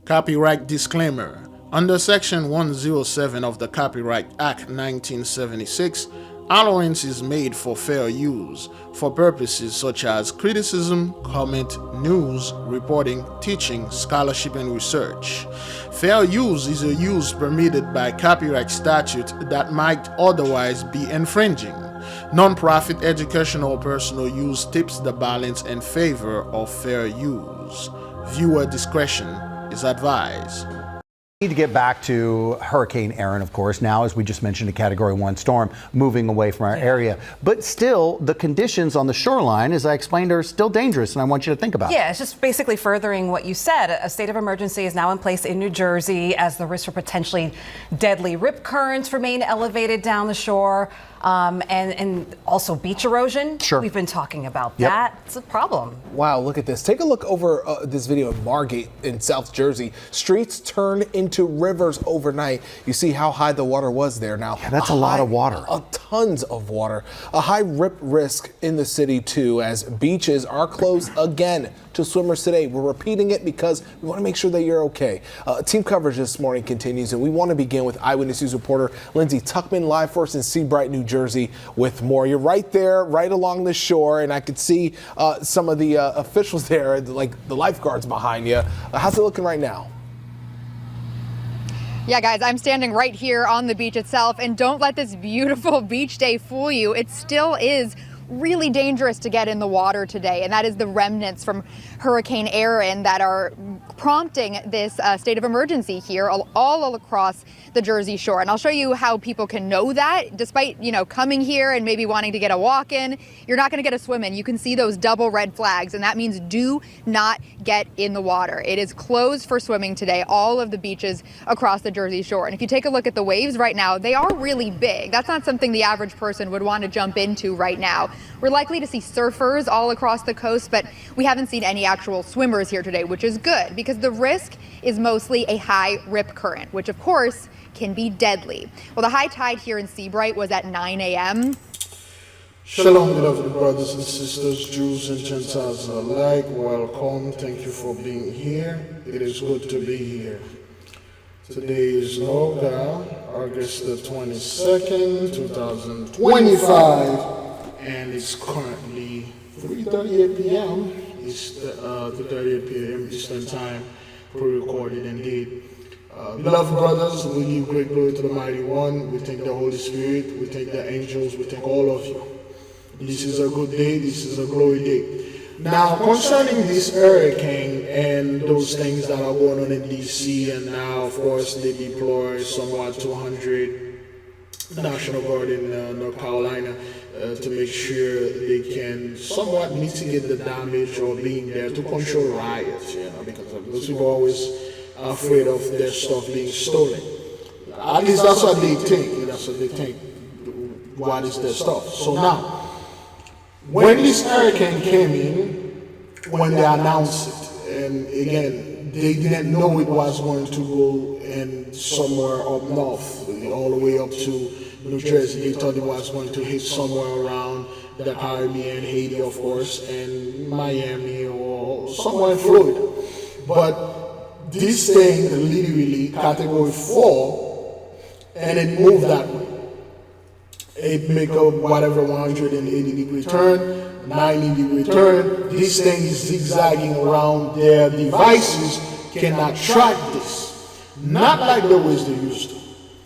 Copyright disclaimer. Under Section 107 of the Copyright Act 1976, allowance is made for fair use for purposes such as criticism, comment, news, reporting, teaching, scholarship, and research. Fair use is a use permitted by copyright statute that might otherwise be infringing. Non-profit educational or personal use tips the balance in favor of fair use. Viewer discretion is advised. We need to get back to Hurricane Erin, of course, now, as we just mentioned, a Category 1 storm moving away from our area. But still, the conditions on the shoreline, as I explained, are still dangerous, and I want you to think about it. Yeah, it's just basically furthering what you said. A state of emergency is now in place in New Jersey as the risk for potentially deadly rip currents remain elevated down the shore. And also beach erosion. Sure. We've been talking about that. It's a problem. Wow, look at this. Take a look over this video of Margate in South Jersey. Streets turned into rivers overnight. You see how high the water was there now. Yeah, that's a lot of water. Tons of water. A high rip risk in the city, too, as beaches are closed again to swimmers today. We're repeating it because we want to make sure that you're okay. Team coverage this morning continues, and we want to begin with Eyewitness News reporter Lindsay Tuckman, live for us in Seabright, New Jersey, with more. You're right there, right along the shore, and I could see some of the officials there, like the lifeguards behind you. How's it looking right now? Yeah, guys, I'm standing right here on the beach itself, and don't let this beautiful beach day fool you. It still is really dangerous to get in the water today, and that is the remnants from Hurricane Erin that are prompting this state of emergency here all across the Jersey Shore. And I'll show you how people can know that. Despite, coming here and maybe wanting to get a walk in, you're not going to get a swim in. You can see those double red flags, and that means do not get in the water. It is closed for swimming today, all of the beaches across the Jersey Shore. And if you take a look at the waves right now, they are really big. That's not something the average person would want to jump into right now. We're likely to see surfers all across the coast, but we haven't seen any actual swimmers here today, which is good because the risk is mostly a high rip current, which of course can be deadly. Well, the high tide here in Seabright was at 9 a.m. Shalom, beloved brothers and sisters, Jews and Gentiles alike. Welcome. Thank you for being here. It is good to be here. Today is August the 22nd, 2025. And it's currently 3:38 p.m. It's 3:38 p.m. Eastern Time, pre-recorded indeed. Beloved brothers, we give great glory to the Mighty One. We thank the Holy Spirit. We thank the angels. We thank all of you. This is a good day. This is a glory day. Now, concerning this hurricane and those things that are going on in D.C., and now, of course, they deploy somewhat 200 National Guard in North Carolina to make sure they can somewhat mitigate the damage or being there to control riots, because those people are always afraid of their stuff being stolen. At least that's what they think. That's what they think. What is their stuff? So now, when this hurricane came in, when they announced it, and again, they didn't know it was going to go in somewhere up north, all the way up to New Jersey. They thought it was going to hit somewhere around the Caribbean, Haiti, of course, and Miami or somewhere in Florida. But this thing literally category 4, and it moved that way. It make up whatever 180-degree turn, 90-degree turn. This thing is zigzagging around. Their devices cannot track this, not like the ways they used to.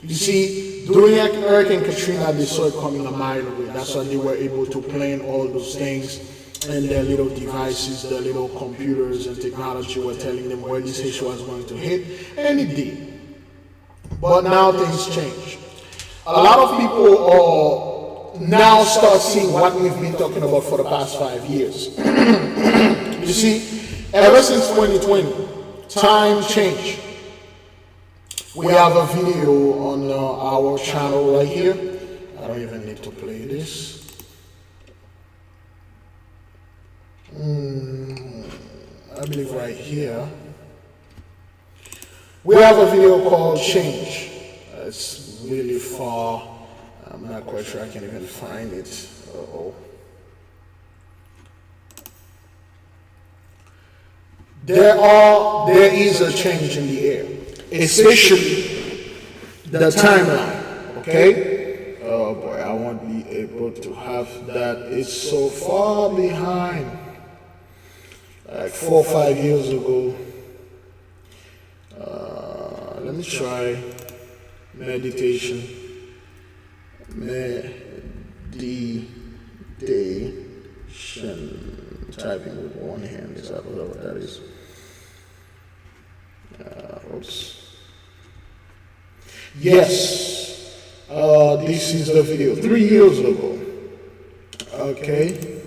You see, during Hurricane Katrina, they saw it coming a mile away. That's why they were able to plan all those things, and their little devices, their little computers and technology were telling them where this issue was going to hit, and it did. But now things change. A lot of people are now start seeing what we've been talking about for the past 5 years. You see, ever since 2020, time changed. We have a video on our channel right here. I don't even need to play this. I believe right here. We have a video called Change. It's really far. I'm not quite sure I can even find it. there is a change in the air, especially the timeline. Okay. Oh boy, I won't be able to have that. It's so far behind. Like 4 or 5 years ago. Let me try meditation. Meditation. Typing with one hand. Is that what that is? Oops. Yes. This is the video 3 years ago. Okay.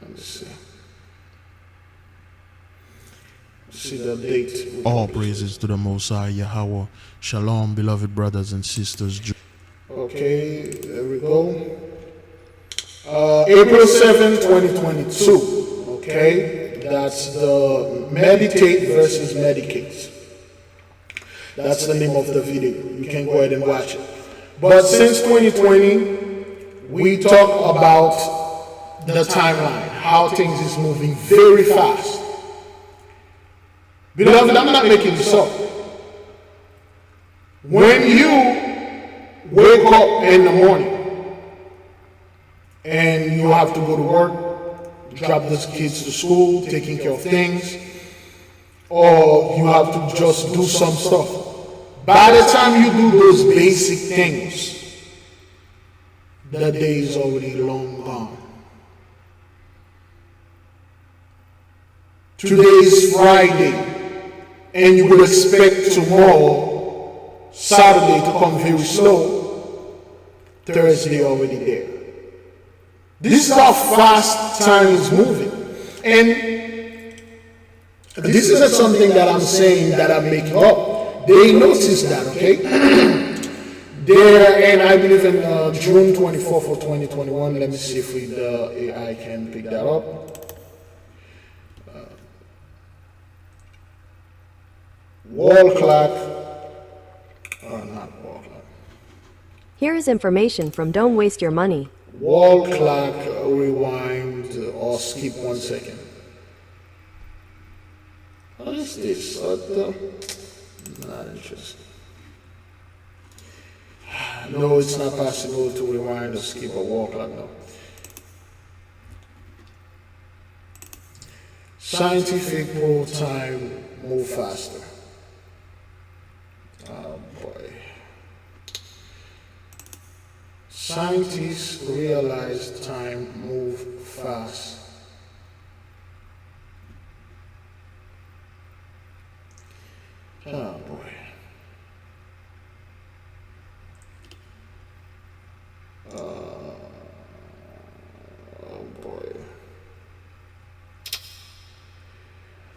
Let's see. See the date. All praises to the Most High Yahweh. Shalom, beloved brothers and sisters. Okay, there we go. April 7, 2022. Okay, that's the meditate versus medicate. That's the name of the video. You can go ahead and watch it. But since 2020, we talk about the timeline, how things is moving very fast. Beloved, I'm not making this up. When you wake up in the morning and you have to go to work, drop the kids to school, taking care of things, or you have to just do some stuff. By the time you do those basic things, the day is already long gone. Today is Friday. And you would expect tomorrow, Saturday, to come very slow. Thursday already there. This is how fast time is moving. And this isn't something that I'm saying that I'm making up. They noticed that, okay? There, and I believe in June 24th of 2021. Let me see if the AI can pick that up. Wall clock, not wall clock. Here is information from Don't Waste Your Money. Wall clock, rewind, or skip 1 second. What is this? Not interesting. No, it's not possible to rewind or skip a wall clock, no. Scientific pull time, move faster. Oh boy. Scientists realize time move fast. Oh boy. Oh boy.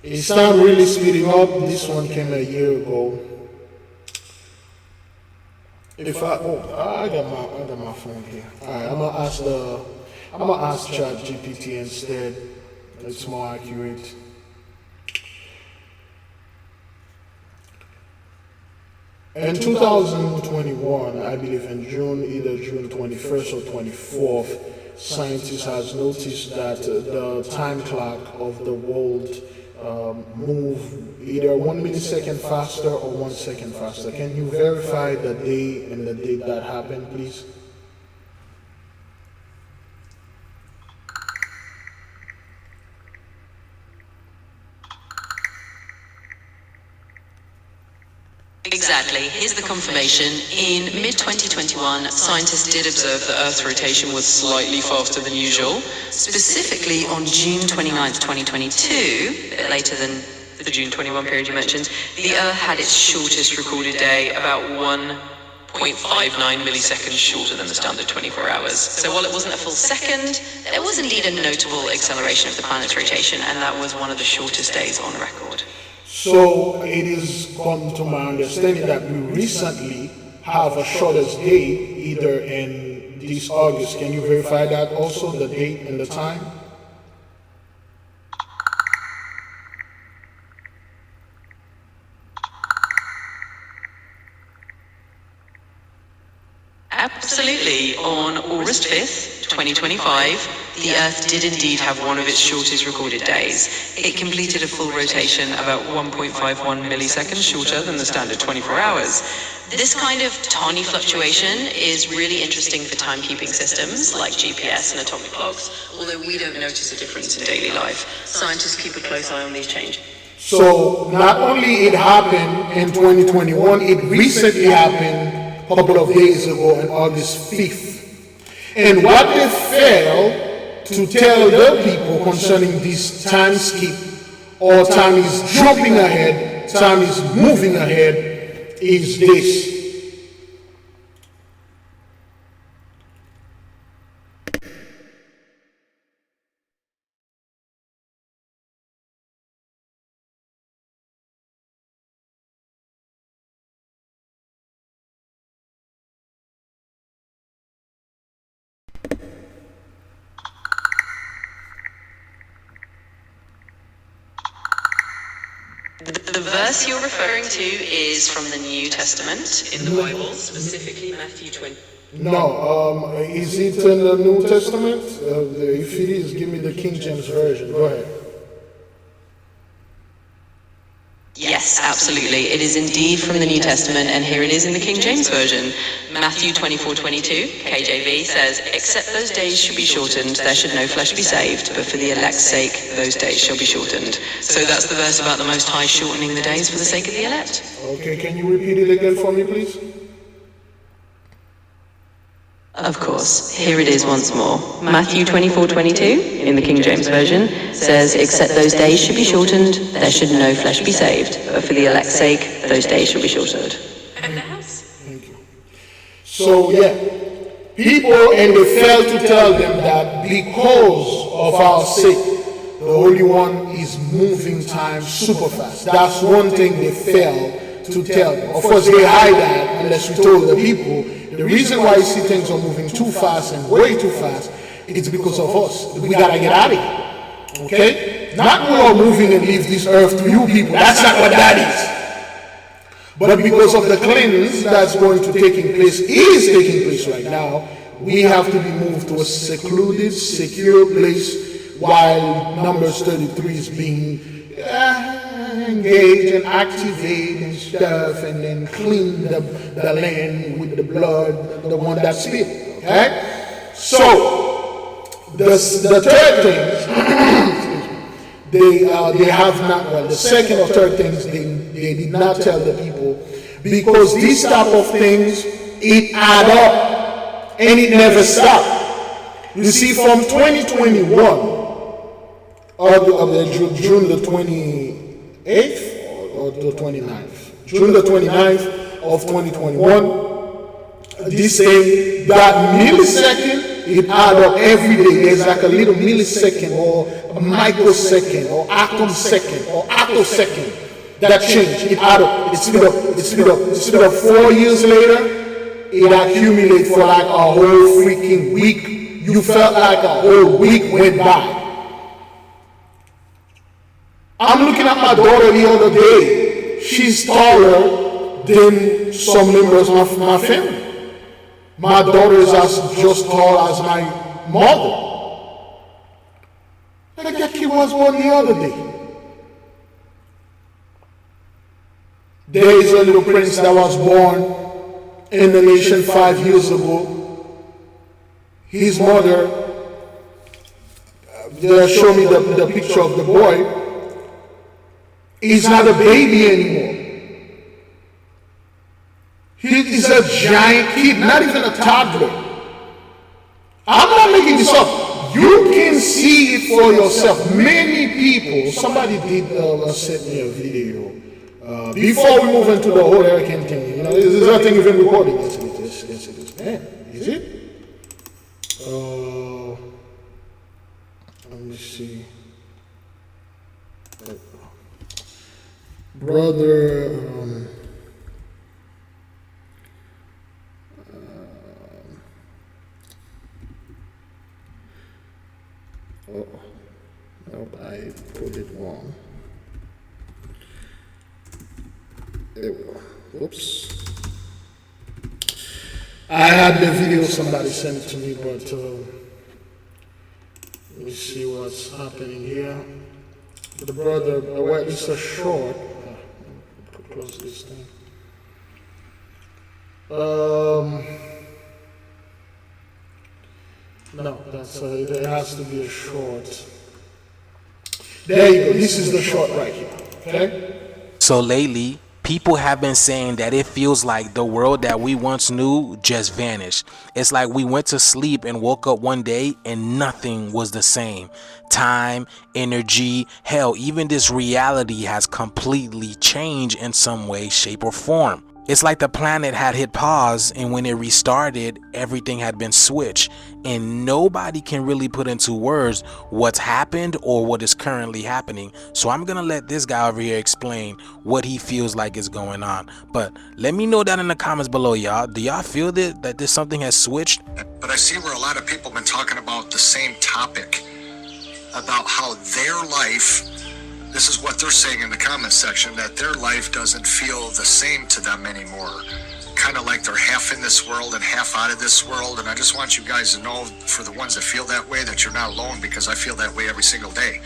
Is time really speeding up? This one came a year ago. If I got my phone here. Alright, I'm gonna ask ChatGPT instead. It's more accurate. In 2021, I believe in June, either June 21st or 24th, scientists has noticed that the time clock of the world move either 1 millisecond faster or 1 second faster. Can you verify the day and the date that happened, please? Exactly. Here's the confirmation. In mid-2021, scientists did observe that Earth's rotation was slightly faster than usual. Specifically on June 29th, 2022, a bit later than the June 21 period you mentioned, the Earth had its shortest recorded day, about 1.59 milliseconds shorter than the standard 24 hours. So while it wasn't a full second, there was indeed a notable acceleration of the planet's rotation, and that was one of the shortest days on record. So it is come to my understanding that we recently have a shortest day, either in this August. Can you verify that also, the date and the time? Absolutely. On August 5th, 2025, the Earth did indeed have one of its shortest recorded days. It completed a full rotation about 1.51 milliseconds shorter than the standard 24 hours. This kind of tiny fluctuation is really interesting for timekeeping systems like GPS and atomic clocks, although we don't notice a difference in daily life. Scientists keep a close eye on these changes. So not only it happened in 2021, it recently happened a couple of days ago on August 5th. And what they failed to tell the people concerning this time skip, or time is jumping ahead, time is moving ahead, is this. The verse you're referring to is from the New Testament in the Bible, specifically Matthew 20. No, is it in the New Testament? If it is, give me the King James Version. Go ahead. Yes, absolutely. It is indeed from the New Testament, and here it is in the King James Version. Matthew 24:22, KJV says, "Except those days should be shortened, there should no flesh be saved, but for the elect's sake, those days shall be shortened." So that's the verse about the Most High shortening the days for the sake of the elect. Okay, can you repeat it again for me, please? Of course, here it is once more. Matthew 24:22, in the King James Version, says, "Except those days should be shortened, there should no flesh be saved, but for the elect's sake, those days shall be shortened." Thank you. So, yeah, people, and they fail to tell them that because of our sake, the Holy One is moving time super fast. That's one thing they fail to tell them. Of course, they hide that unless we told the people. The reason why you see things are moving too fast and way too fast is because of us. We gotta get out of here. Okay? Not we are moving and leave this earth to you people. That's not what that is. But because of the cleanse that's going to taking place, is taking place right now, we have to be moved to a secluded, secure place while Numbers 33 is being engage and activate and stuff, and then clean the land with the blood, the one that spilled. Okay? So the third thing, they have not, well, the second or third things they did not tell the people, because these type of things, it add up and it never stop. You see, from 2021 June the 28th or the 29th, June the 29th of 2021, this thing, that millisecond, it add up every day. There's like a little millisecond or a microsecond or attomsecond or attosecond that change. It add up, it speed up, it speed up, it speed up. 4 years later, it accumulates for like a whole freaking week. You felt like a whole week went by. I'm looking at my daughter the other day. She's taller than some members of my family. My daughter is just tall as my mother. Like that kid was born the other day. There is a little prince that was born in the nation 5 years ago. His mother, they show me the picture of the boy. He's not a baby anymore. He is a giant kid, not even a toddler. I'm not making this up. You can see it for yourself. Many people, somebody did send me a video. Before we move into the whole hurricane thing, is that thing even recording? Yes, it is. Yes, it is. Man, is it? Let me see. Brother, nope, I put it wrong. There we go. Whoops. I had the video, somebody sent it to me, but Let me see what's happening here. The brother, well, it's a short. Close this thing. No, that's it has to be a short. There you go. This is the short right here. Okay. So lately, people have been saying that it feels like the world that we once knew just vanished. It's like we went to sleep and woke up one day and nothing was the same. Time, energy, hell, even this reality has completely changed in some way, shape, or form. It's like the planet had hit pause, and when it restarted, everything had been switched, and nobody can really put into words what's happened or what is currently happening. So I'm gonna let this guy over here explain what he feels like is going on. But let me know down in the comments below, y'all. Do y'all feel that this something has switched? But I see where a lot of people have been talking about the same topic, about how their life, this is what they're saying in the comments section, that their life doesn't feel the same to them anymore. Kind of like they're half in this world and half out of this world. And I just want you guys to know, for the ones that feel that way, that you're not alone, because I feel that way every single day.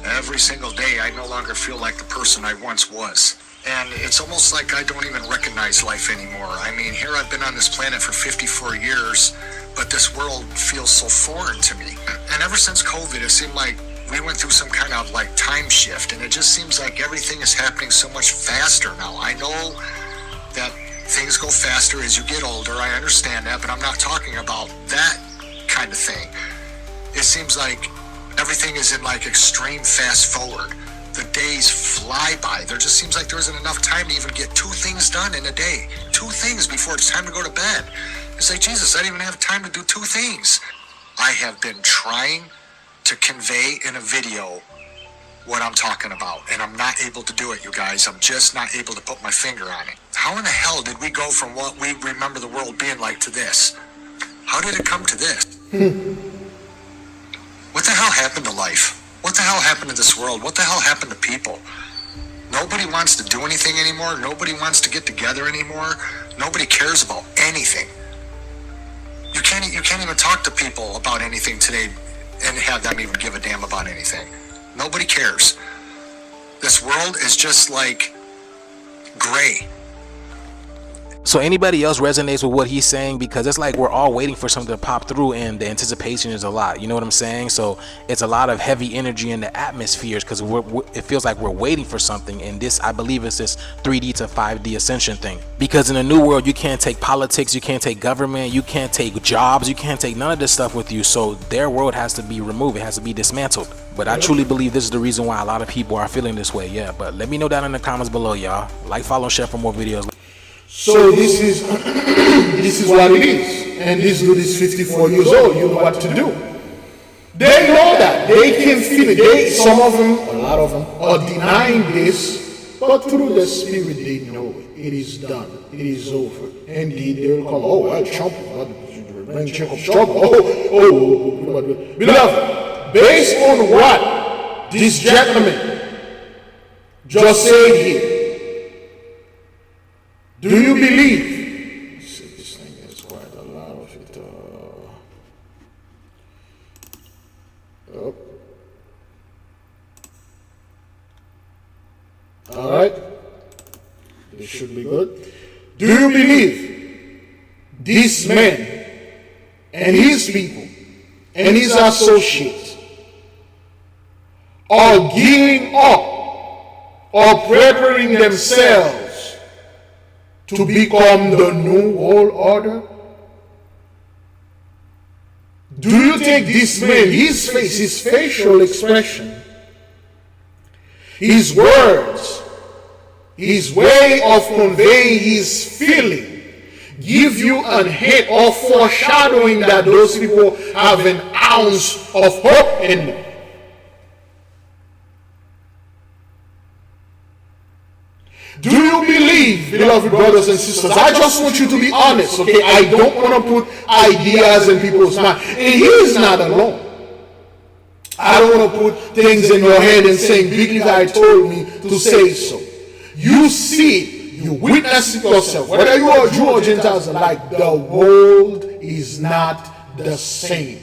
Every single day, I no longer feel like the person I once was. And it's almost like I don't even recognize life anymore. I mean, here I've been on this planet for 54 years, but this world feels so foreign to me. And ever since COVID, it seemed like we went through some kind of like time shift, and it just seems like everything is happening so much faster now. I know that things go faster as you get older, I understand that, but I'm not talking about that kind of thing. It seems like everything is in like extreme fast forward. The days fly by. There just seems like there isn't enough time to even get 2 things done in a day. 2 things before it's time to go to bed. It's like, Jesus, I didn't even have time to do 2 things. I have been trying to convey in a video what I'm talking about, and I'm not able to do it, you guys. I'm just not able to put my finger on it. How in the hell did we go from what we remember the world being like to this? How did it come to this? What the hell happened to life? What the hell happened to this world? What the hell happened to people? Nobody wants to do anything anymore. Nobody wants to get together anymore. Nobody cares about anything. You can't even talk to people about anything today and have them even give a damn about anything. Nobody cares. This world is just like gray. So anybody else resonates with what he's saying? Because it's like we're all waiting for something to pop through, and the anticipation is a lot. You know what I'm saying? So it's a lot of heavy energy in the atmospheres, because it feels like we're waiting for something. And this, I believe, is this 3D to 5D ascension thing. Because in a new world, you can't take politics, you can't take government, you can't take jobs, you can't take none of this stuff with you. So their world has to be removed. It has to be dismantled. But I truly believe this is the reason why a lot of people are feeling this way. Yeah, but let me know down in the comments below, y'all. Like, follow, share for more videos. So this is what it is, and this dude is 54 years old. You know what to do. They know that. They can feel it. Some of them, a lot of them, are denying this, but through the spirit they know it. It is done. It is over. Indeed, they will come. Oh, well, Trump, bring check of Trump. Oh, beloved, based on what this gentleman just said here, do you believe? This thing is quite a lot of it. All right. This should be good. Do you believe this man and his people and his associates are gearing up or preparing themselves to become the new world order? Do you think this man, his face, his facial expression, his words, his way of conveying his feeling, give you a hint or foreshadowing that those people have an ounce of hope in them? Do you believe, beloved brothers and sisters? I just want you to be honest, okay? I don't want to put ideas in people's minds. And he is not alone. I don't want to put things in your head and saying, Big Levi told me to say so. You see it. You witness it yourself. Whether you are Jew or Gentiles alike, the world is not the same.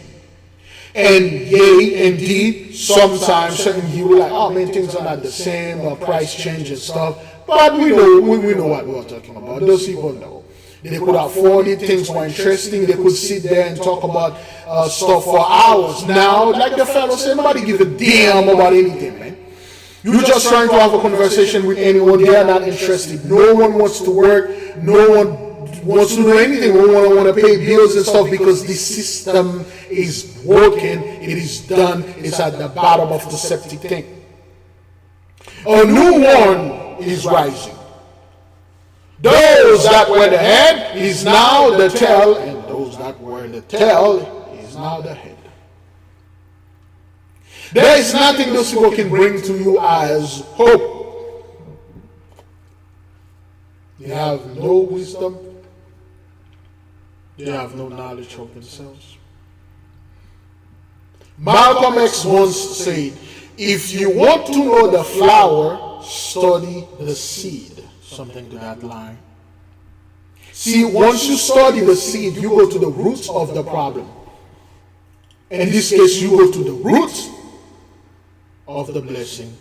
And yea, indeed, sometimes certain people like, oh man, things are not the same, price change and stuff. But we know what we're talking about. Those people know. They could afford it, things were interesting, they could sit there and talk about stuff for hours. Now, like the fellow said, nobody give a damn about anything, man. You're just trying to have a conversation with anyone, they are not interested. No one wants to work, no one wants to do anything. We want to pay bills and stuff because the system is working, it is done, it's at the bottom of the septic tank. A new one is rising. Those that were the head is now the tail, and those that were the tail is now the head. There is nothing those people can bring to you as hope. They have no wisdom. They have no knowledge of themselves. Malcolm X once said, if you want to know the flower, study the seed. Something to that line. See, once you study the seed, you go to the roots of the problem. In this case, you go to the roots of the blessing,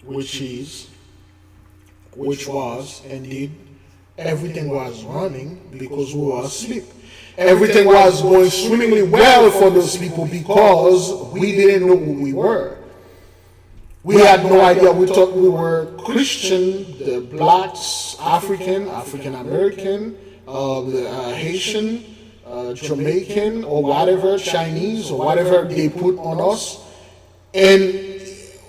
which was, indeed, everything was running because we were asleep. Everything was going swimmingly well for those people because we didn't know who we were. We had no idea. We thought we were Christian, the blacks, African American, Haitian, Jamaican, or whatever, Chinese, or whatever they put on us. And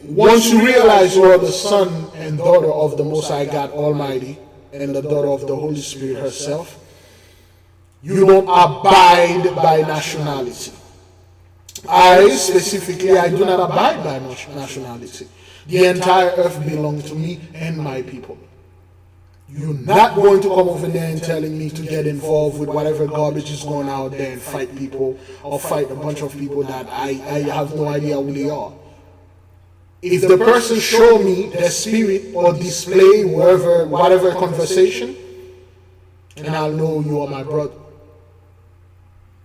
once you realize you are the son and daughter of the Most High God Almighty and the daughter of the Holy Spirit herself, you don't abide by nationality. I do not abide by nationality. The entire earth belongs to me and my people. You're not going to come over there and telling me to get involved with whatever garbage is going out there and fight people or fight a bunch of people that I have no idea who they are. If the person show me their spirit or display whatever conversation, and I'll know you are my brother.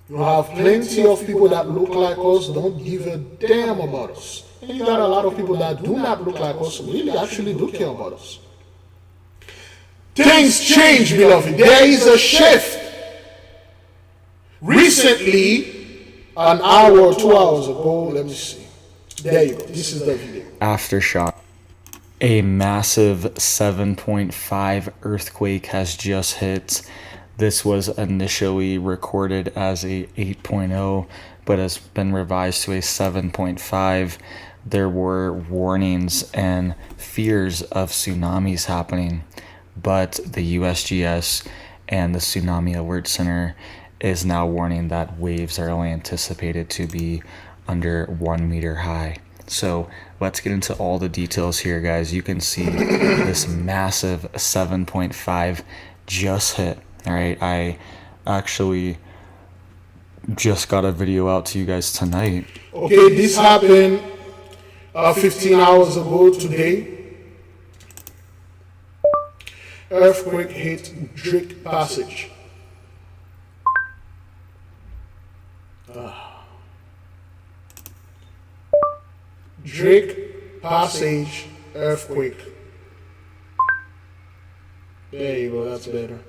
You have plenty of people that look like us, don't give a damn about us. And you got a lot of people that do not look like us, really actually do care about us. Things change, beloved. There is a shift. Recently, an hour or 2 hours ago, let me see. There you go. This is the video. Aftershock. A massive 7.5 earthquake has just hit. This was initially recorded as a 8.0, but has been revised to a 7.5. There were warnings and fears of tsunamis happening, but the USGS and the Tsunami Alert Center is now warning that waves are only anticipated to be under 1 meter high. So let's get into all the details here, guys. You can see this massive 7.5 just hit. All right, I actually just got a video out to you guys tonight. Okay, this happened 15 hours ago today. Earthquake hit Drake Passage. Drake Passage earthquake. There you go, that's better.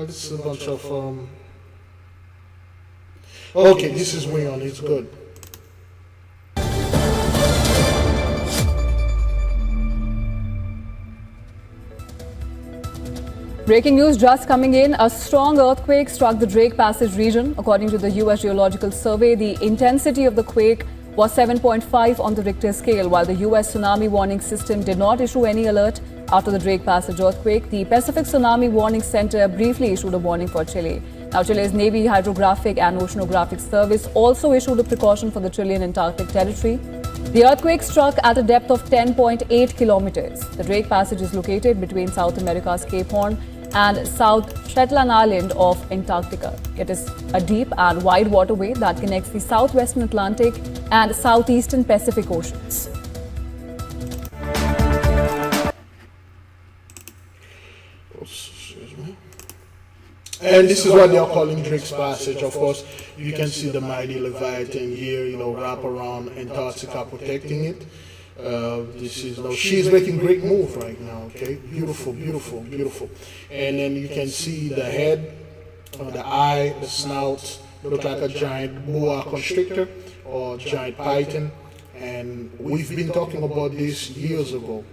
This is a bunch of okay, this is way on, it's good. Breaking news just coming in. A strong earthquake struck the Drake Passage region. According to the U.S. Geological Survey, the intensity of the quake was 7.5 on the Richter scale. While the U.S. Tsunami Warning System did not issue any alert after the Drake Passage earthquake, the Pacific Tsunami Warning Center briefly issued a warning for Chile. Now, Chile's Navy Hydrographic and Oceanographic Service also issued a precaution for the Chilean Antarctic territory. The earthquake struck at a depth of 10.8 kilometers. The Drake Passage is located between South America's Cape Horn and South Shetland Island of Antarctica. It is a deep and wide waterway that connects the southwestern Atlantic and southeastern Pacific Oceans. And this is what they are calling Drake's Passage. Of course, you can see the mighty Leviathan here, wrap around Antarctica, protecting it. This is she's making great move right now. Okay, beautiful, beautiful, beautiful. And then you can see the head, the eye, the snout, look like a giant boa constrictor or giant python. And we've been talking about this years ago.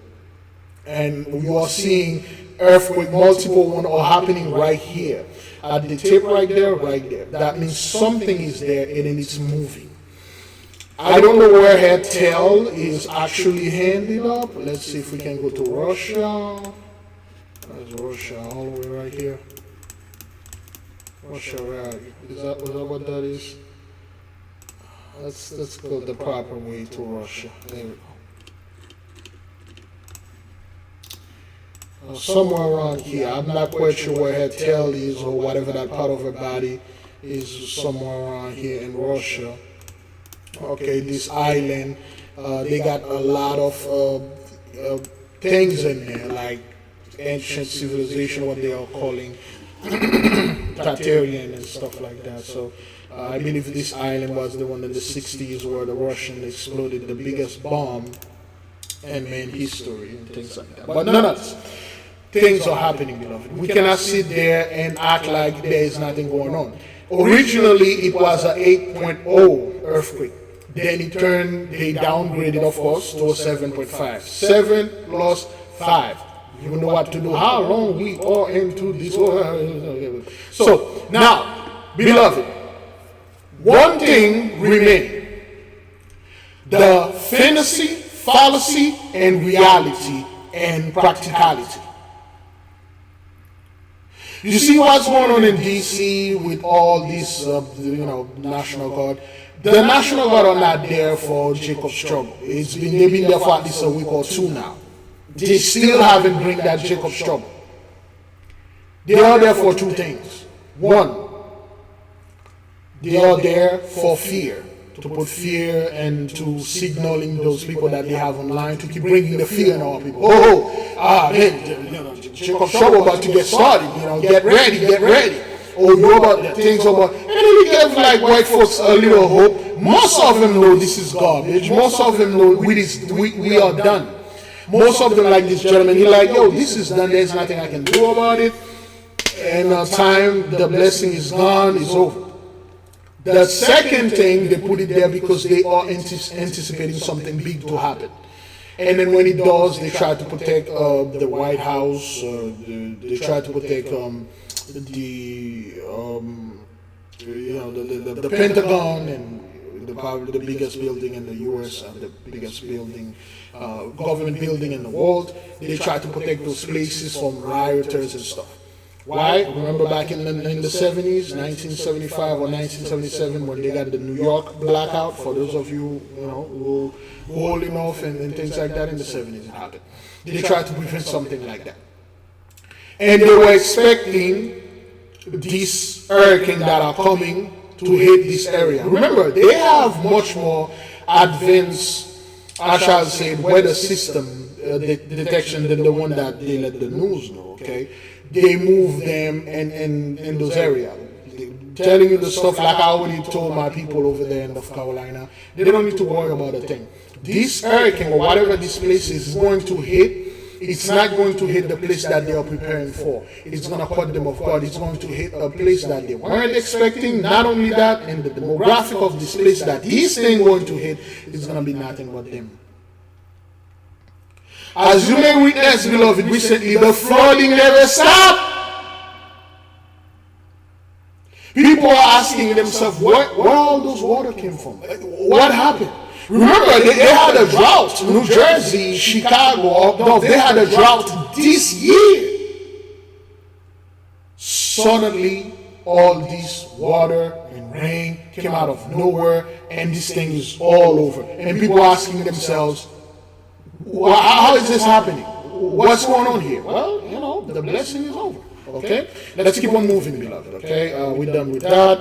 And you are seeing earthquake, multiple one are happening right here. At the tip right there, right there. That means something is there and then it's moving. I don't know where her tail is actually handed up. Let's see if we can go to Russia. There's Russia all the way right here. Russia, right? Was that what that is? Let's go the proper way to Russia. There we go. Somewhere around here. I'm not quite sure where her tail is or whatever that part of her body is. Somewhere around here in Russia. Okay, this island, they got a lot of things in there, like ancient civilization, what they are calling Tatarian and stuff like that. So I believe this island was the one in the 60s where the Russians exploded the biggest bomb in man history and things like that. But none of this. Things are happening, beloved. We cannot sit there and act like there is nothing going on. Originally, it was an 8.0 earthquake. Then they downgraded, of course, to a 7.5. 7 plus 5. You know what to do. How long we are into this? So, now, beloved, one thing remains. The fantasy, fallacy, and reality and practicality. You see what's going on in D.C. with all this, National Guard. The National Guard are not there for Jacob's trouble. They've been there for at least a week or two now. They still haven't bring that Jacob's trouble. They are there for two things. One, they are there for fear, to put fear and to signaling those people that they have online to keep bringing the fear in our people. Man, Jacob's trouble about to get started. Get ready, get ready. Or know about the things about, and then we give like white folks a little hope. Most of them know this is garbage. Most of them know we are done. Most of them like this gentleman. He like, yo, this is done. There's nothing I can do about it. And time, the blessing is gone. It's over. The second thing, they put it there because they are anticipating something big to happen. And then when it does, they try to protect the White House. They try to protect the Pentagon and probably the biggest building in the U.S. and the biggest building, government building in the world. They try to protect those places from rioters and stuff. Why? Remember back in the 70s, 1975 or 1977, when they got the New York blackout, for those of you, who were old enough and things like that in the 70s, it happened. They tried to prevent something like that. And they were expecting these hurricanes that are coming to hit this area. Remember, they have much more advanced, I shall say, weather system detection than the one that they let the news know, okay? They move them in those areas. Telling you the stuff like I already told my people over there in North Carolina, they don't need to worry about a thing. This hurricane or whatever this place is going to hit, it's not going to hit the place that they are preparing for. It's going to cut them off guard. It's going to hit a place that they weren't expecting. Not only that, and the demographic of this place that this thing going to hit is going to be nothing but them. As you may witness, beloved, recently the flooding never stopped. People are asking themselves, where all those water came from? What happened? Remember, they had a drought. New Jersey, Chicago, up north, they had a drought this year. Suddenly, all this water and rain came out of nowhere, and this thing is all over. And people are asking themselves, how is this happening? What's going on here? Well, the blessing is over. Okay? Let's keep on moving, beloved. Okay? We're done with that.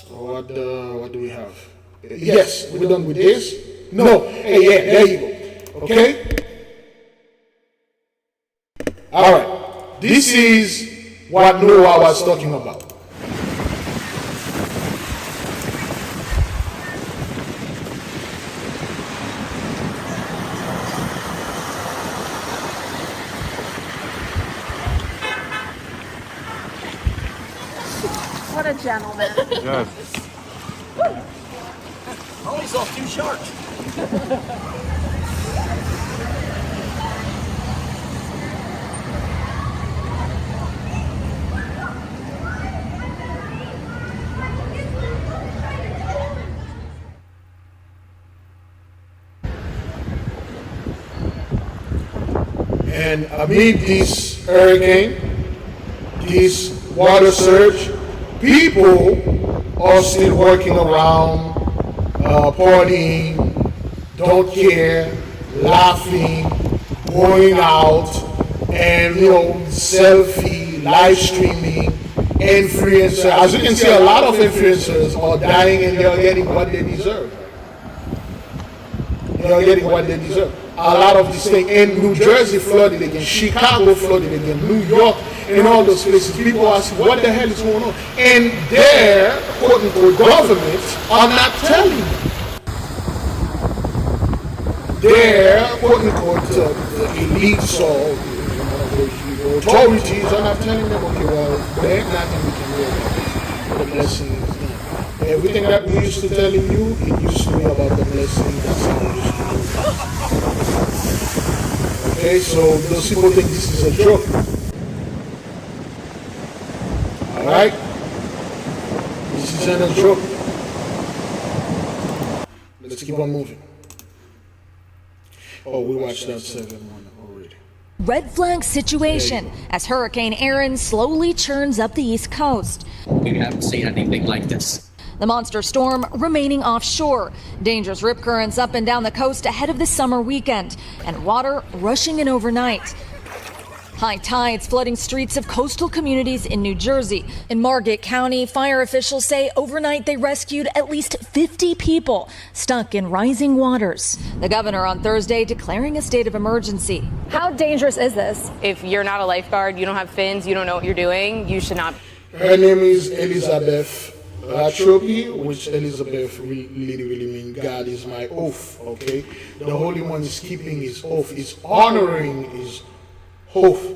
What do we have? Yes, we're done with this. No. Hey, yeah, there you go. Okay? All right. This is what Noah was talking about. What a gentleman. Yes. Only saw 2 sharks. And amid this hurricane, this water surge, people are still working around, partying, don't care, laughing, going out, and selfie, live streaming, influencers. As you can see, a lot of influencers are dying and they are getting what they deserve. They are getting what they deserve. A lot of these things in New Jersey flooded again, Chicago flooded again, New York, and all those places. People ask, what the hell is going on? And their quote-unquote governments are not telling them. Their quote-unquote the elites or the authorities are not telling them, okay, well, there's nothing we can do about it. The blessing is done. Everything that we used to telling you, it used to be about the blessing. That's how we used to do it. Okay, so those people think this is a joke. Alright? This isn't a joke. Let's keep on moving. Oh, we watched that 7-1 already. Red flag situation as Hurricane Erin slowly churns up the East Coast. We haven't seen anything like this. The monster storm remaining offshore. Dangerous rip currents up and down the coast ahead of the summer weekend, and water rushing in overnight. High tides flooding streets of coastal communities in New Jersey. In Margate County, fire officials say overnight they rescued at least 50 people stuck in rising waters. The governor on Thursday declaring a state of emergency. How dangerous is this? If you're not a lifeguard, you don't have fins, you don't know what you're doing, you should not. Her name is Elizabeth Hardcopy, which Elizabeth really means God is my oath, okay? The Holy One is keeping his oath, is honoring his oath.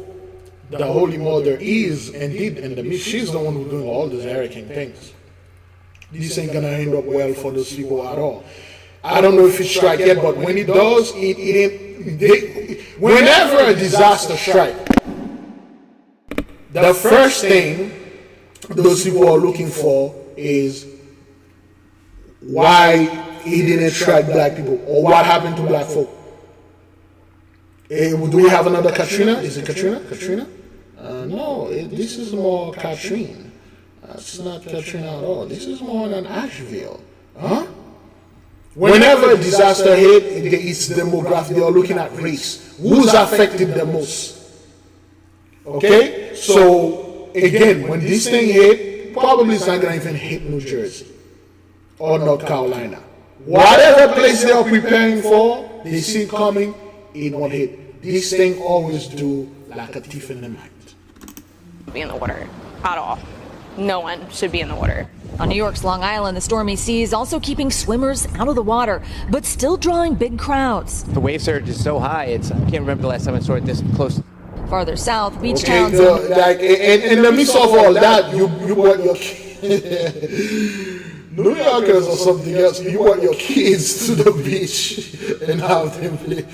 The Holy Mother is indeed in the midst. She's the one who's doing all these hurricane things. This ain't gonna end up well for those people at all. I don't know if it strikes yet, but when it does, whenever a disaster strikes, the first thing those people are looking for is why he didn't strike black people or what happened to black folk. Do we have another Katrina? Is it Katrina? No, this is more Katrine. It's not Katrina at all. This is more than Asheville. Huh? Whenever a disaster hit, it's demographic. They are looking at race. Who's affected the most? Okay? So, again, when this thing hit, probably it's not going to even hit New Jersey or North Carolina. Whatever place they are preparing for, they see it coming, it won't hit. This thing always do like a thief in the night. Be in the water at all. No one should be in the water. On New York's Long Island, the stormy seas also keeping swimmers out of the water, but still drawing big crowds. The wave surge is so high, I can't remember the last time I saw it this close. Farther south, beach towns. In the midst of all that, you brought your New Yorkers or something else. You want your kids to the beach and have them play.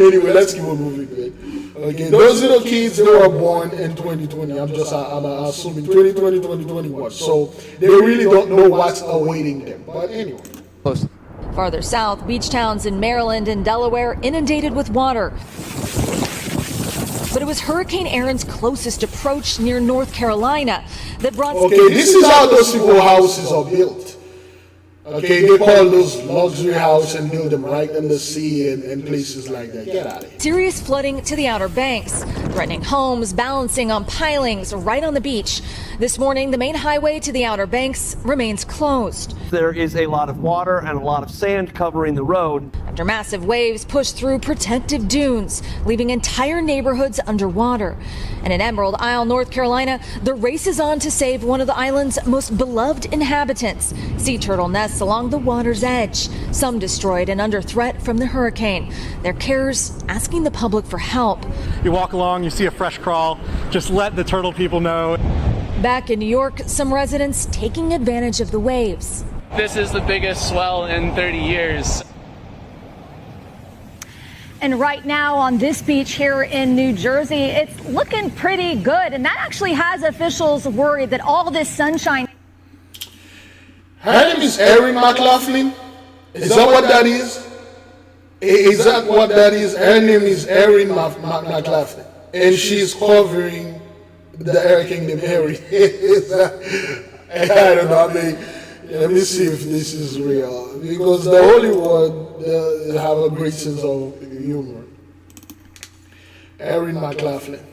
Anyway, let's keep on moving, man. Okay, those little kids, they were born in 2020. I'm assuming 2020, 2021. So they really don't know what's awaiting them. But anyway. Close. Farther south, beach towns in Maryland and Delaware inundated with water. But it was Hurricane Erin's closest approach near North Carolina that brought... Okay, this is how those people houses are built. Okay, they call those luxury houses and build them right in the sea and places like that. Get out of here. Serious flooding to the Outer Banks, threatening homes, balancing on pilings right on the beach. This morning, the main highway to the Outer Banks remains closed. There is a lot of water and a lot of sand covering the road. After massive waves push through protective dunes, leaving entire neighborhoods underwater. And in Emerald Isle, North Carolina, the race is on to save one of the island's most beloved inhabitants. Sea turtle nests along the water's edge, some destroyed and under threat from the hurricane. Their carers asking the public for help. You walk along, you see a fresh crawl, just let the turtle people know. Back in New York, some residents taking advantage of the waves. This is the biggest swell in 30 years. And right now on this beach here in New Jersey, it's looking pretty good. And that actually has officials worried that all this sunshine. Her name is Erin McLaughlin. Is that what that is? Is that what that is? Her name is Erin McLaughlin. And she's covering the hurricane named Erin. I don't know. I mean, let me see if this is real. Because the Hollywood have a great sense of humor. Erin McLaughlin.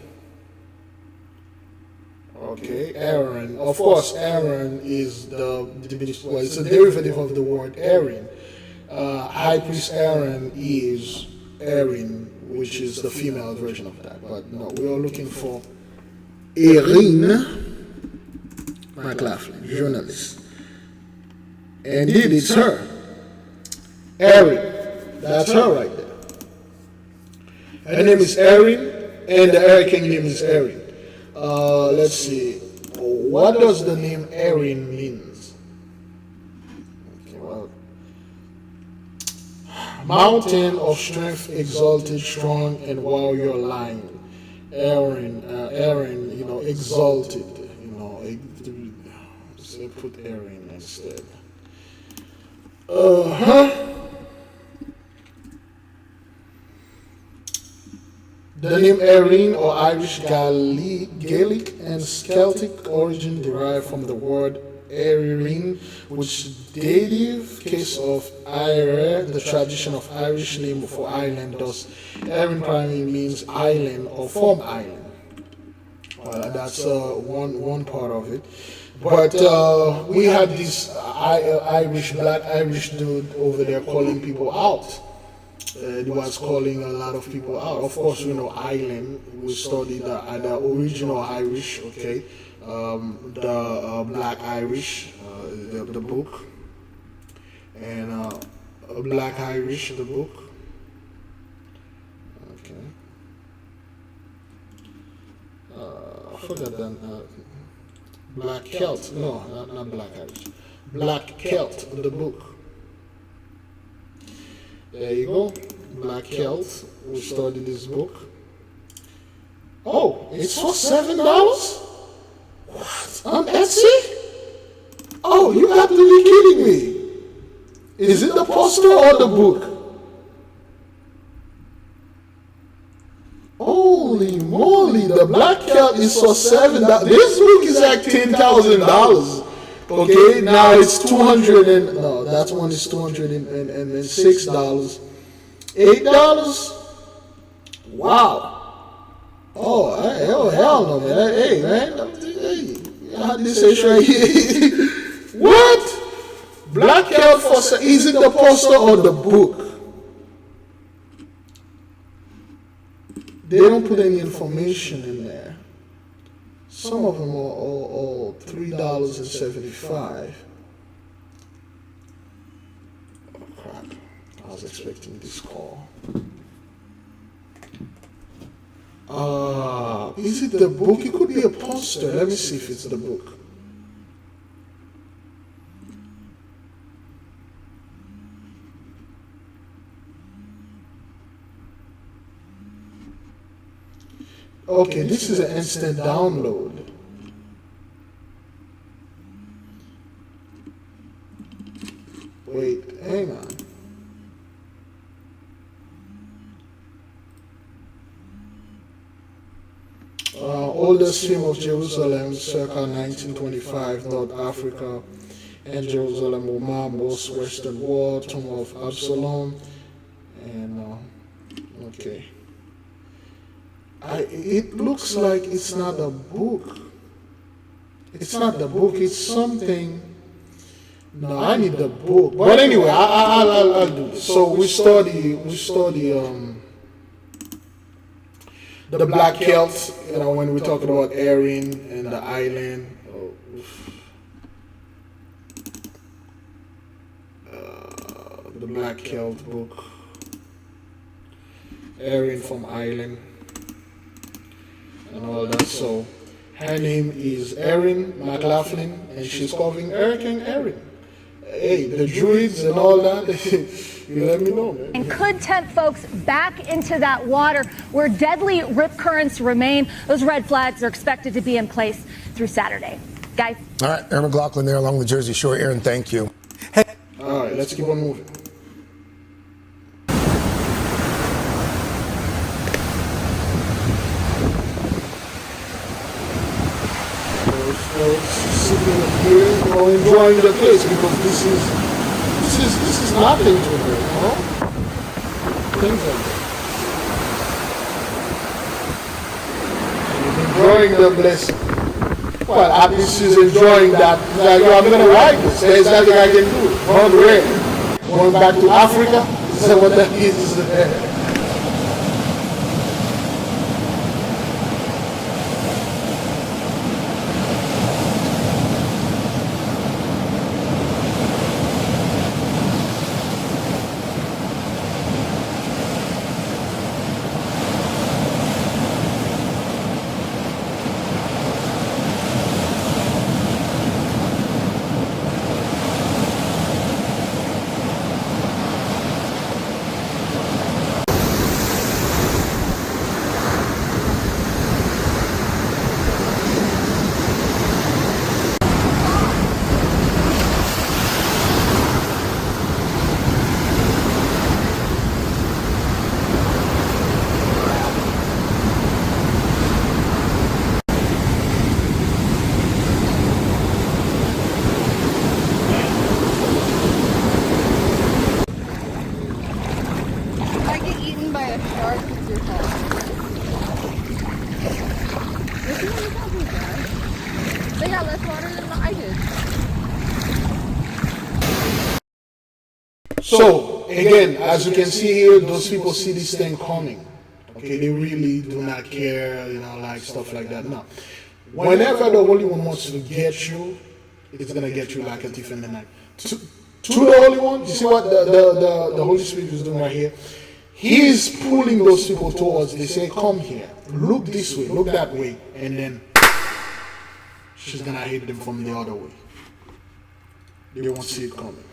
Okay, Erin. Of course, Erin is it's a derivative of the word Erin. High Priest Erin is Erin, which is the female version of that. But no, we are looking for Erin McLaughlin, journalist. Indeed, it's her. Erin. That's her right there. Her name is Erin, and the hurricane name is Erin. Let's see. What does the name Erin means? Okay, well, mountain of strength, exalted, strong, and while you're lying. Erin, exalted. So put Erin instead. The name Erin, or Irish Gaelic and Celtic origin, derived from the word Erin, which is dative case of Ire, the tradition of Irish name for island. Thus, Erin primarily means island or form island. That's one part of it. But we had this black Irish dude over there calling people out. He was calling a lot of people out. Of course, we know island. We studied the original Irish, okay, the Black Irish, the book, and Black Irish, the book. Okay. I forgot that. Black Celt. No, not Black Irish. Black Celt, the book. There you go. Black Celt. We studied this book. Oh, it's for $7? What? On Etsy? Oh, you have to be kidding me. Is it the poster or the book? Holy moly, the Black Celt is for $7. This book is like $10,000. Okay, now it's that one is $206. $8? Wow. Oh, hell no, man. Hey, man. Hey, I had this right here. What? Black Celt for, is it the poster or the book? They don't put any information in there. Some of them are all $3.75. Oh crap! I was expecting this call. Is it the book? It could be a poster. Let me see if it's the book. Okay, this is an instant download. Wait, hang on. Oldest hymn of Jerusalem, circa 1925, North Africa and Jerusalem, Umambos, Western Wall, Tomb of Absalom, and okay. It looks like it's not a book. It's not the book. It's something. No, I need the book. But anyway, I'll do this. So we study the Black Celts. You know, when we talk about Erin and the island. The Black Celt book. Erin from Ireland and all that. So her name is Erin McLaughlin, and she's covering Hurricane Erin. Hey, the Druids and all that, you let me know, man. And could tempt folks back into that water where deadly rip currents remain. Those red flags are expected to be in place through Saturday. Guys. All right, Erin McLaughlin there along the Jersey Shore. Erin, thank you. All right, let's keep on moving. Sitting here, enjoying the place because this is nothing to her, you know? Things like that. Enjoying the blessing. Well, at least she's enjoying that. Like, I'm gonna write this. There's nothing I can do. Run away. Going back to Africa. Is that what that is? They got less water than I did. So, again, as you can see here, those people see this thing coming. Okay, they really do not care, you know, like stuff like that. No. Whenever the Holy One wants to get you, it's going to get you like a thief in the night. To the Holy One, you see what the Holy Spirit is doing right here? He's pulling those people towards, they say, come here, look this way, look that way, and then she's going to hit them from the other way. They won't see it coming.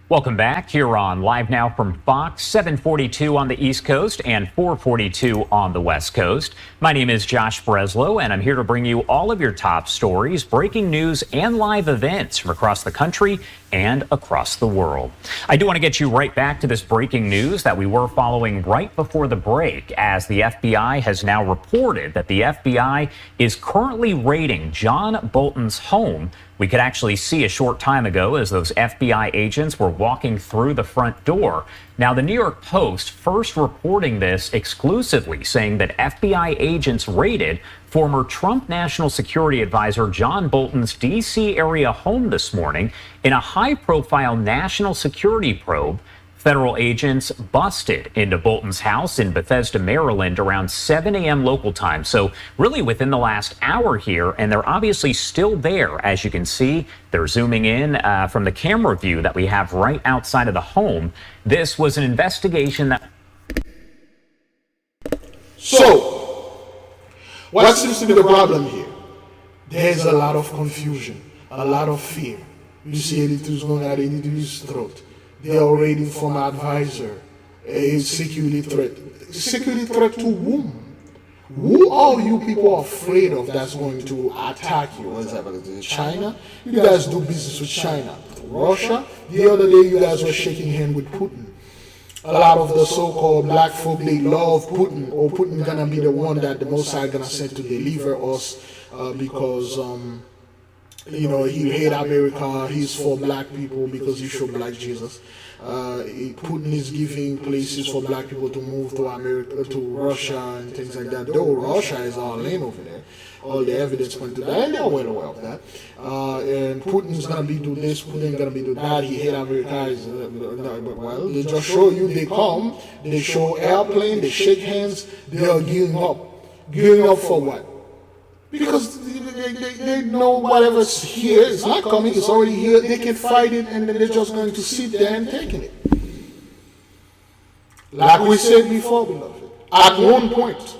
Welcome back here on Live Now from Fox, 742 on the East Coast and 442 on the West Coast. My name is Josh Breslow, and I'm here to bring you all of your top stories, breaking news, and live events from across the country and across the world. I do want to get you right back to this breaking news that we were following right before the break, as the FBI has now reported that the FBI is currently raiding John Bolton's home. We could actually see a short time ago as those FBI agents were walking through the front door. Now, the New York Post first reporting this exclusively, saying that FBI agents raided former Trump National Security Advisor John Bolton's D.C. area home this morning in a high-profile national security probe. Federal agents busted into Bolton's house in Bethesda, Maryland around 7 a.m. local time. So really within the last hour here, and they're obviously still there. As you can see, they're zooming in from the camera view that we have right outside of the home. This was an investigation that... So, what seems to be the problem here? There's a lot of confusion, a lot of fear. You see editors going at editors' throat. They are raiding from advisor, a security threat. Security threat to whom? Who are you people afraid of that's going to attack you? What is that? China? You guys do business with China. Russia? The other day you guys were shaking hands with Putin. A lot of the so-called black folk, they love Putin, or Putin gonna be the one that the Most High gonna send to deliver us because You know, he hate America. He's for black people because he showed black Jesus. Putin is giving places for black people to move to America, to Russia, and things like that. Though Russia is all in over there, all the evidence point to that, and they're well aware of that. And Putin's gonna be do this, Putin's gonna be do that. He hate America. Well, they just show you. They come, they show airplane, they shake hands. They are gearing up. Gearing up for what? Because they know whatever's here is not coming, it's already here, they can fight it, and then they're just going to sit there and taking it. Like we said before, beloved, at one point,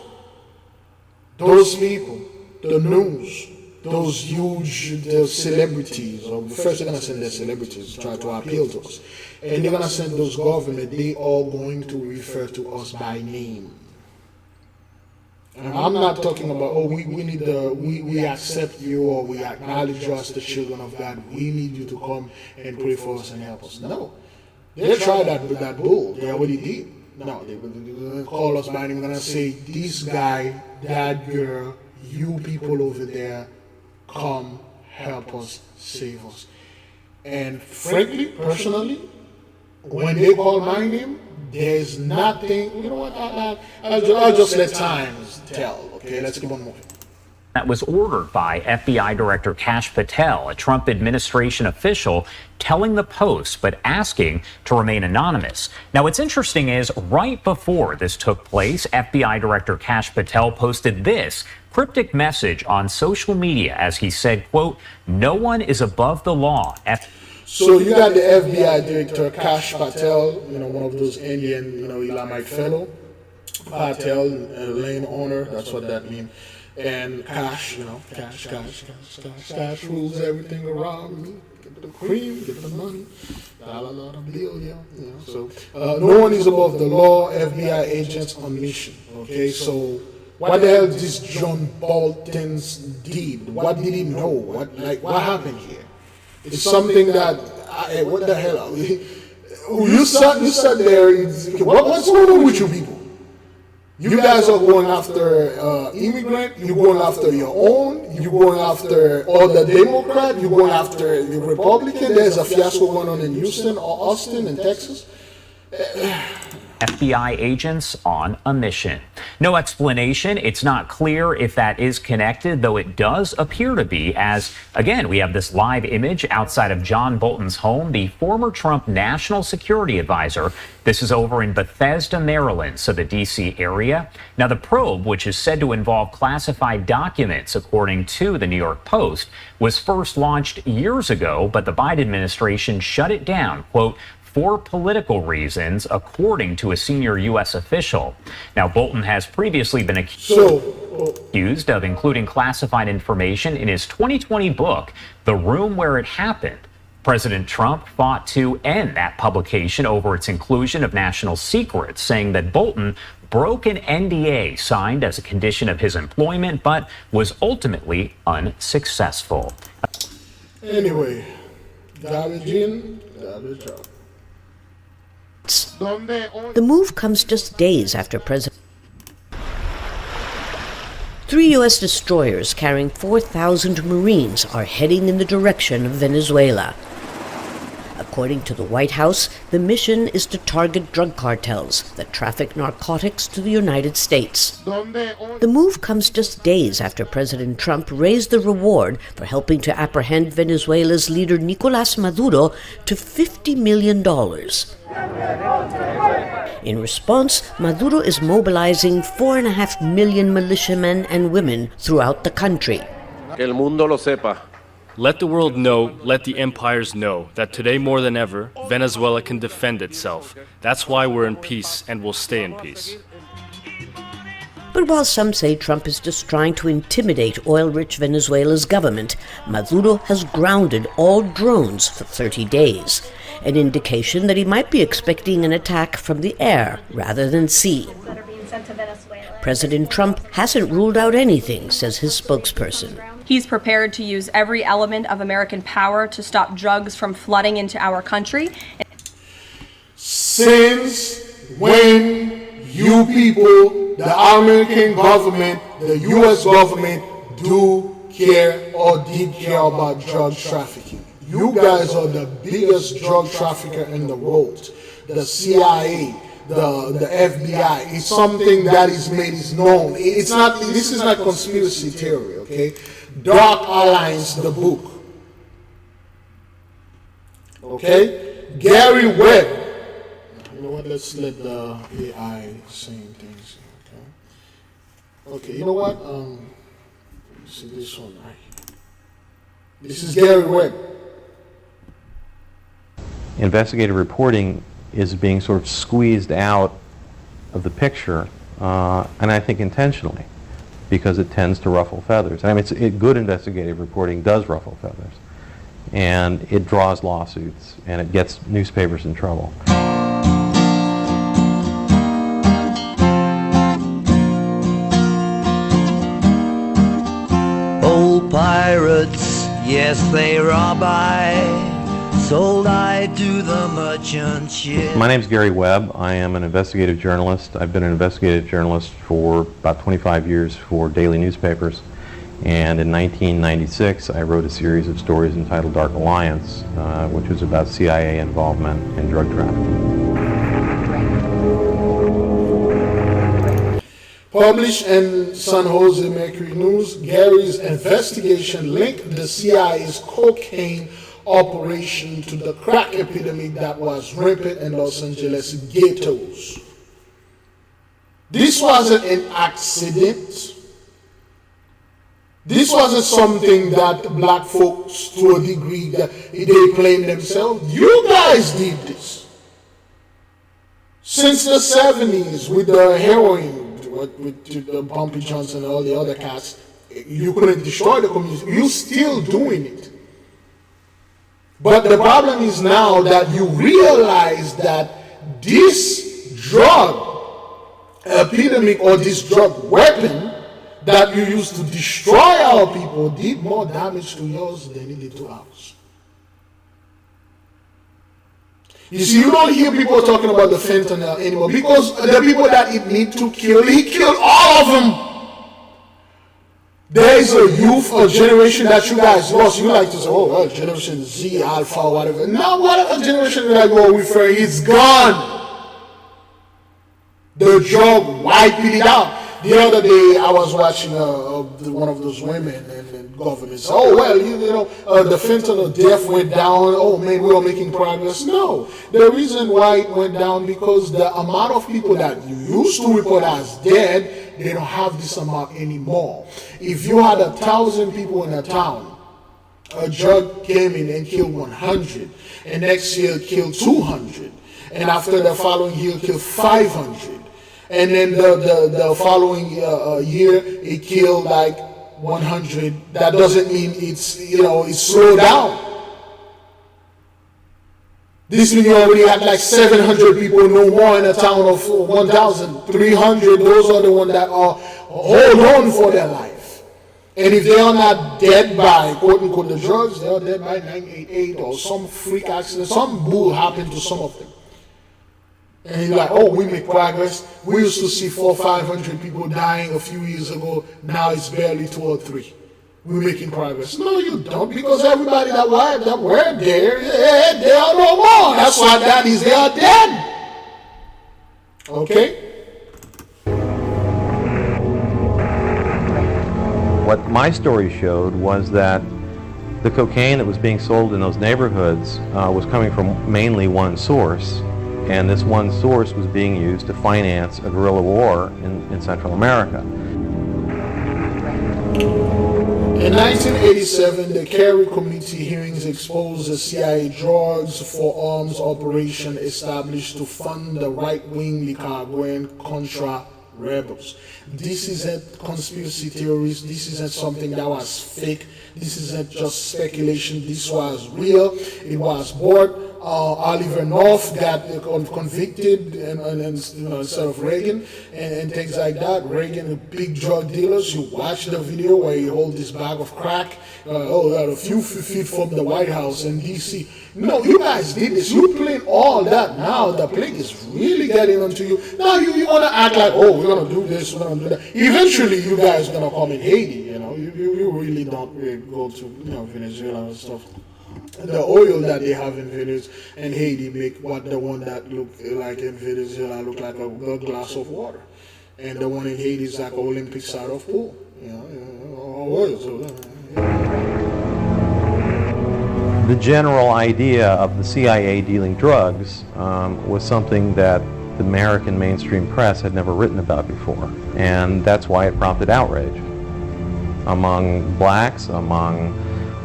those people, the news, those huge celebrities, or first they're going to send their celebrities to try to appeal to us, and they're going to send those government, they are going to refer to us by name. And I'm not talking about, oh, we accept you, or we acknowledge you as the children of God. We need you to come and pray for us and help us. No. They tried that with that bull. They already did. No, they call us by name. They're going to say, this guy, that girl, you people over there, come help us, save us. And frankly, personally, when they call my name, there's nothing, you know what, I'll just let time tell, okay? Let's keep on moving. That was ordered by FBI Director Kash Patel, a Trump administration official, telling the Post, but asking to remain anonymous. Now, what's interesting is right before this took place, FBI Director Kash Patel posted this cryptic message on social media as he said, quote, "No one is above the law." So you got the FBI Director Kash Patel, you know, one of those Indian, you know, Elamite fellow. Patel, lane owner, that's what that means. And Cash, you know, Cash rules everything around me. Get the cream, get the money, dollar bill, yeah. You know, so no one is above the law. FBI agents on mission. Okay, so what the hell this John Bolton's did? What did he know? What happened here? It's something that what the hell? You sat there. What's going on with you people? You guys are going after immigrant. You're going after your own. You're going after all the Democrat. You're going after the Republican. There's a fiasco going on in Houston or Austin in Texas. FBI agents on a mission. No explanation. It's not clear if that is connected, though it does appear to be, as, again, we have this live image outside of John Bolton's home, the former Trump national security advisor. This is over in Bethesda, Maryland, so the D.C. area. Now, the probe, which is said to involve classified documents, according to the New York Post, was first launched years ago, but the Biden administration shut it down, quote, for political reasons, according to a senior U.S. official. Now, Bolton has previously been accused of including classified information in his 2020 book, The Room Where It Happened. President Trump fought to end that publication over its inclusion of national secrets, saying that Bolton broke an NDA signed as a condition of his employment, but was ultimately unsuccessful. Anyway, garbage in, garbage out. The move comes just days after President. 3 U.S. destroyers carrying 4,000 Marines are heading in the direction of Venezuela. According to the White House, the mission is to target drug cartels that traffic narcotics to the United States. The move comes just days after President Trump raised the reward for helping to apprehend Venezuela's leader Nicolás Maduro to $50 million. In response, Maduro is mobilizing 4.5 million militiamen and women throughout the country. El mundo lo sepa. Let the world know, let the empires know, that today more than ever, Venezuela can defend itself. That's why we're in peace and will stay in peace. But while some say Trump is just trying to intimidate oil-rich Venezuela's government, Maduro has grounded all drones for 30 days, an indication that he might be expecting an attack from the air rather than sea. President Trump hasn't ruled out anything, says his spokesperson. He's prepared to use every element of American power to stop drugs from flooding into our country. Since when you people, the American government, the U.S. government, do care or did care about drug trafficking. You guys are the biggest drug trafficker in the world. The CIA, the FBI. It's something that is made is known. It's not. This is not conspiracy theory. Okay. Dark Alliance, the book. Okay. Gary Webb. You know what? Let's let the AI saying things. Okay. Okay. You know what? See this one right here. This is Gary Webb. Investigative reporting is being sort of squeezed out of the picture, and I think intentionally, because it tends to ruffle feathers. I mean, good investigative reporting does ruffle feathers, and it draws lawsuits, and it gets newspapers in trouble. Old pirates, yes, they rob I. Sold I to the merchant ship. My name's Gary Webb. I am an investigative journalist. I've been an investigative journalist for about 25 years for daily newspapers. And in 1996, I wrote a series of stories entitled Dark Alliance, which was about CIA involvement in drug trafficking. Published in San Jose Mercury News, Gary's investigation linked the CIA's cocaine operation to the crack epidemic that was rampant in Los Angeles ghettos. This wasn't an accident. This wasn't something that black folks, to a degree, that they blame themselves. You guys did this. Since the 70s, with the heroin, with the Bumpy Johnson and all the other cats, you couldn't destroy the community. You're still doing it. But the problem is now that you realize that this drug epidemic or this drug weapon that you used to destroy our people did more damage to yours than it did to ours. You see, you don't hear people talking about the fentanyl anymore because the people that it need to kill, he killed all of them. There is a youth, a generation that you guys lost. You like to say, oh, well, Generation Z, Alpha, whatever. Now, whatever generation that you are referring, it's gone. The drug wiped it out. The other day, I was watching one of those women and government said, oh, well, you know, the fentanyl death went down. Oh, man, we are making progress. No. The reason why it went down because the amount of people that you used to report as dead, they don't have this amount anymore. If you had 1,000 people in a town, a drug came in and killed 100, and next year it killed 200, and after the following year it killed 500, and then the following year it killed like 100. That doesn't mean it's, you know, it's slowed down. This means you already have like 700 people, no more in a town of 1,300. Those are the ones that are hold on for their life. And if they are not dead by, quote unquote, the drugs, they are dead by 988 or some freak accident. Some bull happened to some of them. And you're like, oh, we make progress. We used to see 400 or 500 people dying a few years ago. Now it's barely 2 or 3. We're making progress. No, you don't, because everybody that were there, they are no more. That's why that is, they are dead. Okay? What my story showed was that the cocaine that was being sold in those neighborhoods was coming from mainly one source, and this one source was being used to finance a guerrilla war in Central America. In 1987, the Kerry Committee hearings exposed the CIA drugs for arms operation established to fund the right-wing Nicaraguan Contra rebels. This isn't conspiracy theories. This isn't something that was fake. This isn't just speculation. This was real. It was bought Oliver North got convicted instead of Reagan and things like that. Reagan, big drug dealers. You watch the video where he holds this bag of crack a few feet from the White House in D.C. No, you guys did this. You played all that. Now the plague is really getting onto you. Now you want to act like, oh, we're going to do this, we're going to do that. Eventually, you guys are going to come in Haiti. You really don't go to Venezuela and stuff. The oil that they have in Venezuela and Haiti make the one that look like in Venezuela look like a glass of water, and the one in Haiti is like an Olympic side of pool. The general idea of the CIA dealing drugs was something that the American mainstream press had never written about before, and that's why it prompted outrage among blacks, among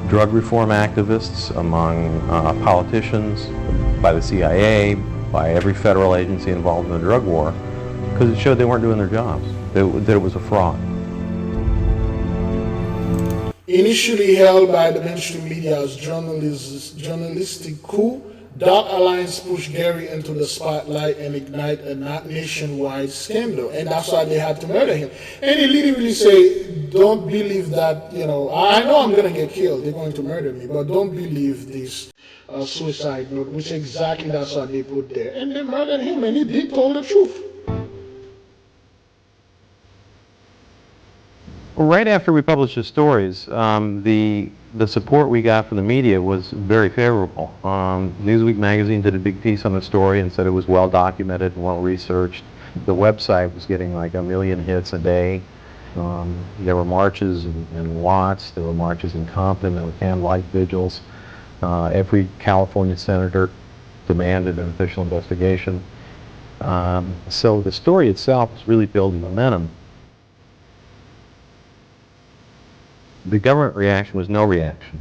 drug reform activists, among politicians, by the CIA, by every federal agency involved in the drug war, because it showed they weren't doing their jobs, that it was a fraud. Initially held by the mainstream media as journalistic coup, Dark Alliance pushed Gary into the spotlight and ignite a nationwide scandal, and that's why they had to murder him. And he literally say, don't believe that, I know I'm going to get killed, they're going to murder me, but don't believe this suicide note, which exactly that's what they put there. And they murdered him, and he did tell the truth. Right after we published the stories, the support we got from the media was very favorable. Newsweek magazine did a big piece on the story and said it was well documented and well researched. The website was getting like 1 million hits a day. There were marches in Watts, there were marches in Compton, there were candlelight vigils. Every California senator demanded an official investigation. So the story itself was really building momentum. The government reaction was no reaction.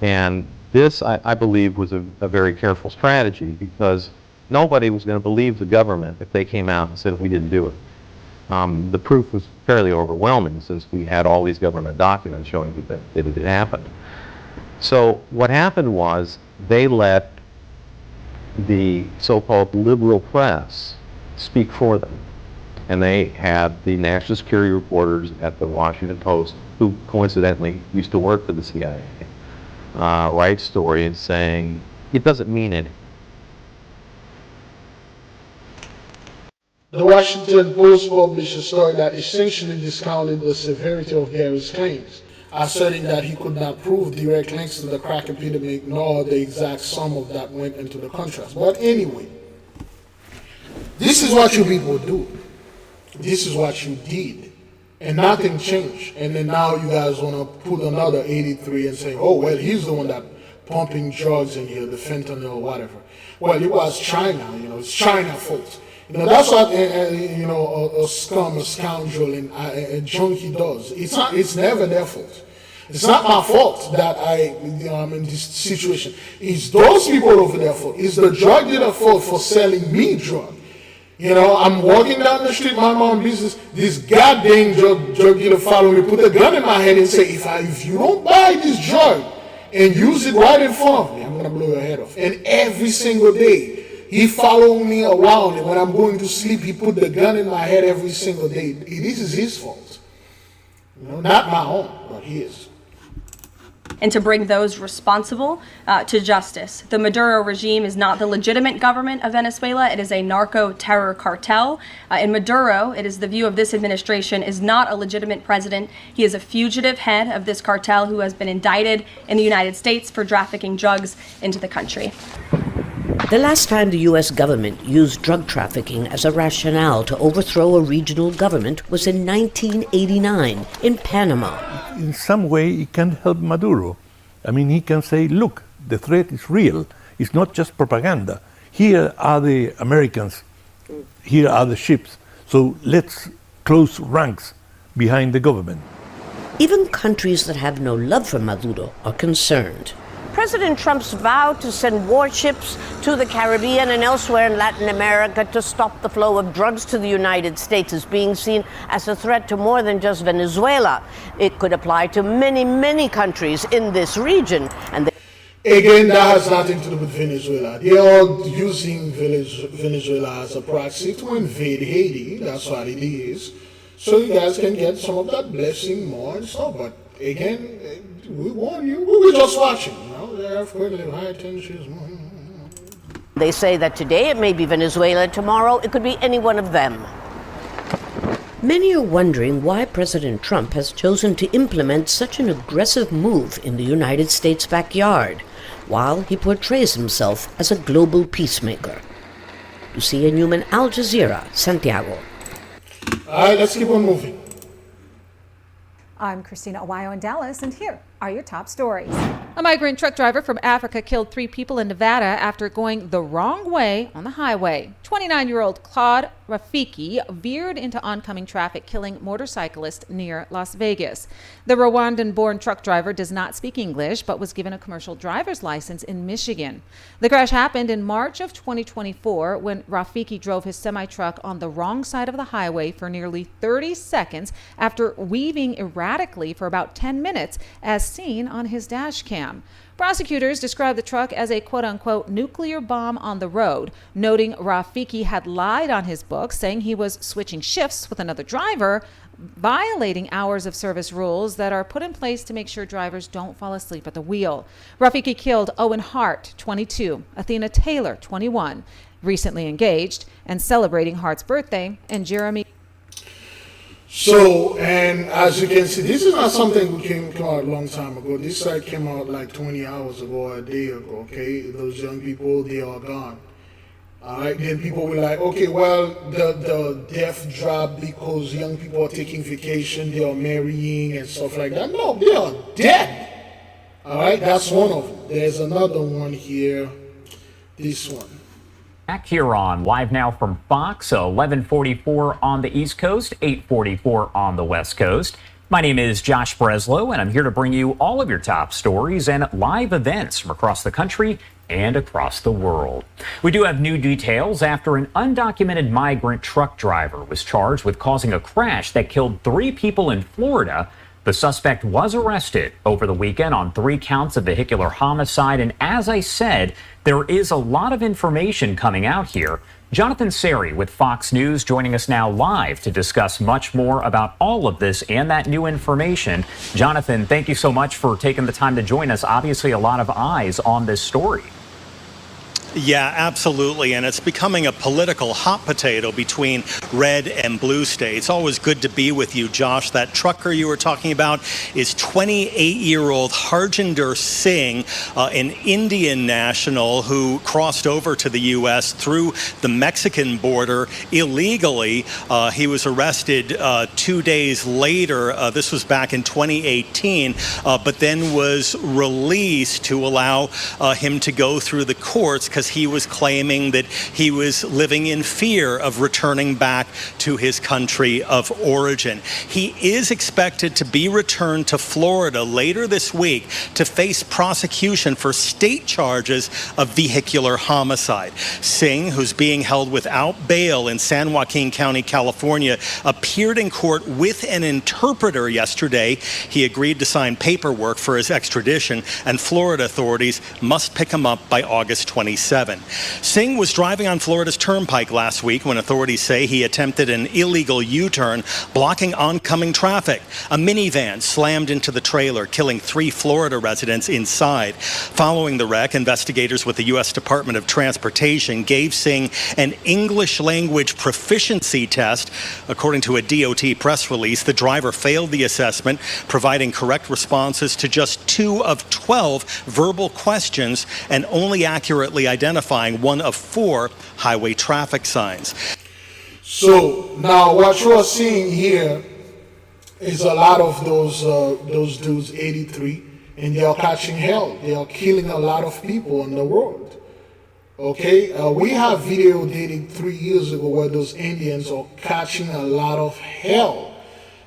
And this, I believe, was a very careful strategy, because nobody was going to believe the government if they came out and said we didn't do it. The proof was fairly overwhelming, since we had all these government documents showing that it had happened. So what happened was they let the so-called liberal press speak for them. And they had the national security reporters at the Washington Post, who coincidentally used to work for the CIA, write stories saying, it doesn't mean it. The Washington Post published a story that essentially discounted the severity of Gary's claims, asserting that he could not prove direct links to the crack epidemic nor the exact sum of that went into the contracts. But anyway, this is what you people do. This is what you did. And nothing changed. And then now you guys want to put another 83 and say, oh, well, he's the one that pumping drugs in here, the fentanyl or whatever. Well, it was China, it's China's fault. That's what, a scum, a scoundrel, and a junkie does. It's never their fault. It's not my fault that I'm in this situation. It's those people over there fault. It's the drug dealer fault for selling me drugs. I'm walking down the street, mind my own business. This goddamn drug dealer follow me, put a gun in my head and say, if you don't buy this drug and use it right in front of me, I'm going to blow your head off. And every single day, he followed me around. And when I'm going to sleep, he put the gun in my head every single day. This is his fault. Not my own, but his. And to bring those responsible to justice. The Maduro regime is not the legitimate government of Venezuela. It is a narco-terror cartel. In Maduro, it is the view of this administration, is not a legitimate president. He is a fugitive head of this cartel who has been indicted in the United States for trafficking drugs into the country. The last time the U.S. government used drug trafficking as a rationale to overthrow a regional government was in 1989 in Panama. In some way, it can help Maduro. I mean, he can say, look, the threat is real. It's not just propaganda. Here are the Americans. Here are the ships. So let's close ranks behind the government. Even countries that have no love for Maduro are concerned. President Trump's vow to send warships to the Caribbean and elsewhere in Latin America to stop the flow of drugs to the United States is being seen as a threat to more than just Venezuela. It could apply to many, many countries in this region. And Again, that has nothing to do with Venezuela. They are using Venezuela as a proxy to invade Haiti. That's what it is. So you guys can get some of that blessing more and stuff. But again, we warn you. We were just watching. You know, they have quite a high tensions. They say that today it may be Venezuela, tomorrow it could be any one of them. Many are wondering why President Trump has chosen to implement such an aggressive move in the United States' backyard, while he portrays himself as a global peacemaker. Lucia Newman, Al Jazeera, Santiago. All right, let's keep on moving. I'm Christina Awayo in Dallas, and here are your top stories. A migrant truck driver from Africa killed 3 people in Nevada after going the wrong way on the highway. 29-year-old Claude Rafiki veered into oncoming traffic, killing motorcyclist near Las Vegas. The Rwandan-born truck driver does not speak English, but was given a commercial driver's license in Michigan. The crash happened in March of 2024 when Rafiki drove his semi-truck on the wrong side of the highway for nearly 30 seconds after weaving erratically for about 10 minutes, as seen on his dash cam. Prosecutors described the truck as a quote-unquote nuclear bomb on the road, noting Rafiki had lied on his book, saying he was switching shifts with another driver, violating hours of service rules that are put in place to make sure drivers don't fall asleep at the wheel. Rafiki killed Owen Hart, 22, Athena Taylor, 21, recently engaged and celebrating Hart's birthday, and Jeremy. So, and as you can see, this is not something we came out a long time ago. This site came out like 20 hours ago, a day ago, okay? Those young people, they are gone. All right, then people were like, okay, well, the death dropped because young people are taking vacation, they are marrying and stuff like that. No, they are dead. All right, that's one of them. There's another one here, this one. Back here on Live Now from Fox, 11:44 on the East Coast, 8:44 on the West Coast. My name is Josh Breslow, and I'm here to bring you all of your top stories and live events from across the country and across the world. We do have new details after an undocumented migrant truck driver was charged with causing a crash that killed 3 people in Florida. The suspect was arrested over the weekend on 3 counts of vehicular homicide. And as I said, there is a lot of information coming out here. Jonathan Seri with Fox News joining us now live to discuss much more about all of this and that new information. Jonathan, thank you so much for taking the time to join us. Obviously, a lot of eyes on this story. Yeah, absolutely. And it's becoming a political hot potato between red and blue states. Always good to be with you, Josh. That trucker you were talking about is 28-year-old Harjinder Singh, an Indian national who crossed over to the U.S. through the Mexican border illegally. He was arrested 2 days later. This was back in 2018, but then was released to allow him to go through the courts because he was claiming that he was living in fear of returning back to his country of origin. He is expected to be returned to Florida later this week to face prosecution for state charges of vehicular homicide. Singh, who's being held without bail in San Joaquin County, California, appeared in court with an interpreter yesterday. He agreed to sign paperwork for his extradition, and Florida authorities must pick him up by August 27. Singh was driving on Florida's Turnpike last week when authorities say he attempted an illegal U-turn, blocking oncoming traffic. A minivan slammed into the trailer, killing 3 Florida residents inside. Following the wreck, investigators with the U.S. Department of Transportation gave Singh an English language proficiency test. According to a DOT press release, the driver failed the assessment, providing correct responses to just 2 of 12 verbal questions and only accurately identifying 1 of 4 highway traffic signs. So now what you're seeing here is a lot of those dudes, 83, and they are catching hell. They are killing a lot of people on the road. Okay, we have video dated 3 years ago where those Indians are catching a lot of hell.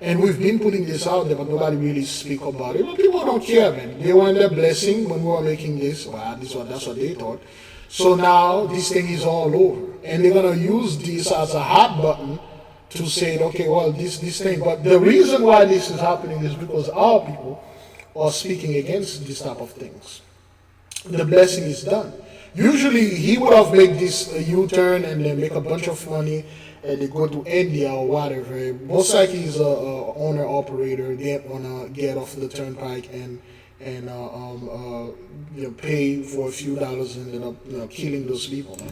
And we've been putting this out there, but nobody really speak about it. But people don't care, man. They want their blessing when we were making this. Well, that's what they thought. So now this thing is all over. And they're going to use this as a hot button to say, okay, well, this thing. But the reason why this is happening is because our people are speaking against this type of things. the blessing is done. Usually he would have made this U-turn and then make a bunch of money and they go to India or whatever. Most likely he's a owner operator. They want to get off the turnpike and pay for a few dollars and end up killing those people, man.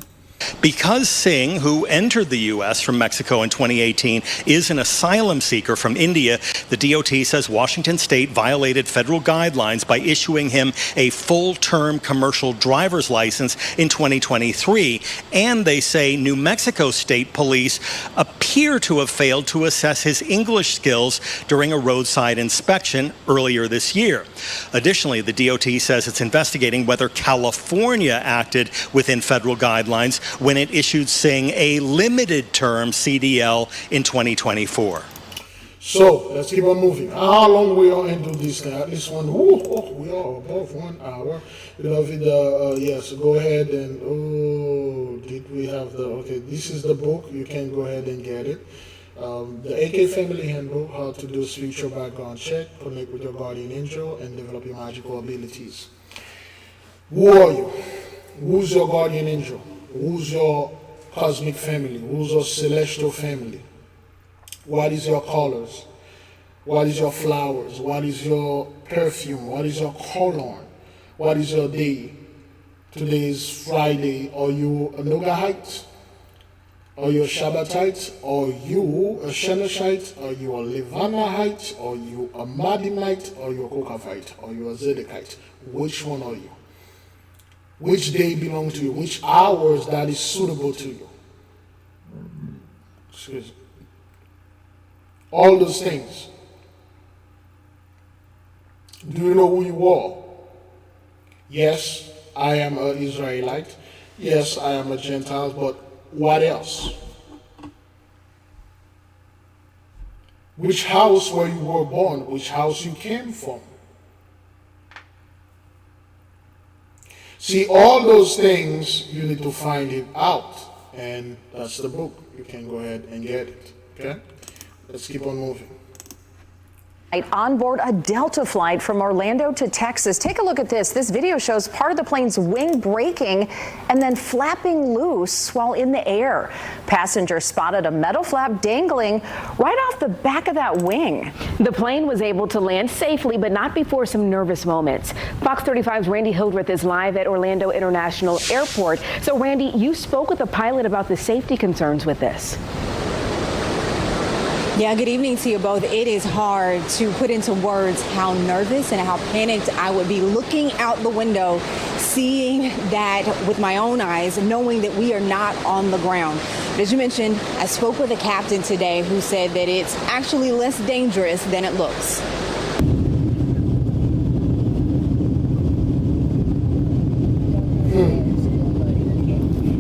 Because Singh, who entered the U.S. from Mexico in 2018, is an asylum seeker from India, the DOT says Washington state violated federal guidelines by issuing him a full-term commercial driver's license in 2023. And they say New Mexico State Police appear to have failed to assess his English skills during a roadside inspection earlier this year. Additionally, the DOT says it's investigating whether California acted within federal guidelines when it issued Singh a limited-term CDL in 2024. So let's keep on moving. How long we are into this now? This one, we are above 1 hour. Beloved, yes, go ahead and, did we have okay, this is the book. You can go ahead and get it. The AK Family Handbook, how to do spiritual background check, connect with your guardian angel, and develop your magical abilities. Who are you? Who's your guardian angel? Who's your cosmic family? Who's your celestial family? What is your colors? What is your flowers? What is your perfume? What is your cologne? What is your day? Today is Friday. Are you a Nogahite? Are you a Shabbatite? Are you a Shenoshite? Are you a Levanahite? Are you a Madimite? Are you a Kokavite? Are you a Zedekite? Which one are you? Which day belongs to you? Which hours that is suitable to you? Excuse me. All those things. Do you know who you are? Yes, I am an Israelite. Yes, I am a Gentile, but what else? Which house where you were born? Which house you came from? See, all those things, you need to find it out. And that's the book. You can go ahead and get it. Okay? Let's keep on moving. On board a Delta flight from Orlando to Texas. Take a look at this. This video shows part of the plane's wing breaking and then flapping loose while in the air. Passengers spotted a metal flap dangling right off the back of that wing. The plane was able to land safely, but not before some nervous moments. Fox 35's Randy Hildreth is live at Orlando International Airport. So, Randy, you spoke with the pilot about the safety concerns with this. Yeah, good evening to you both. It is hard to put into words how nervous and how panicked I would be looking out the window, seeing that with my own eyes, knowing that we are not on the ground. But as you mentioned, I spoke with a captain today who said that it's actually less dangerous than it looks.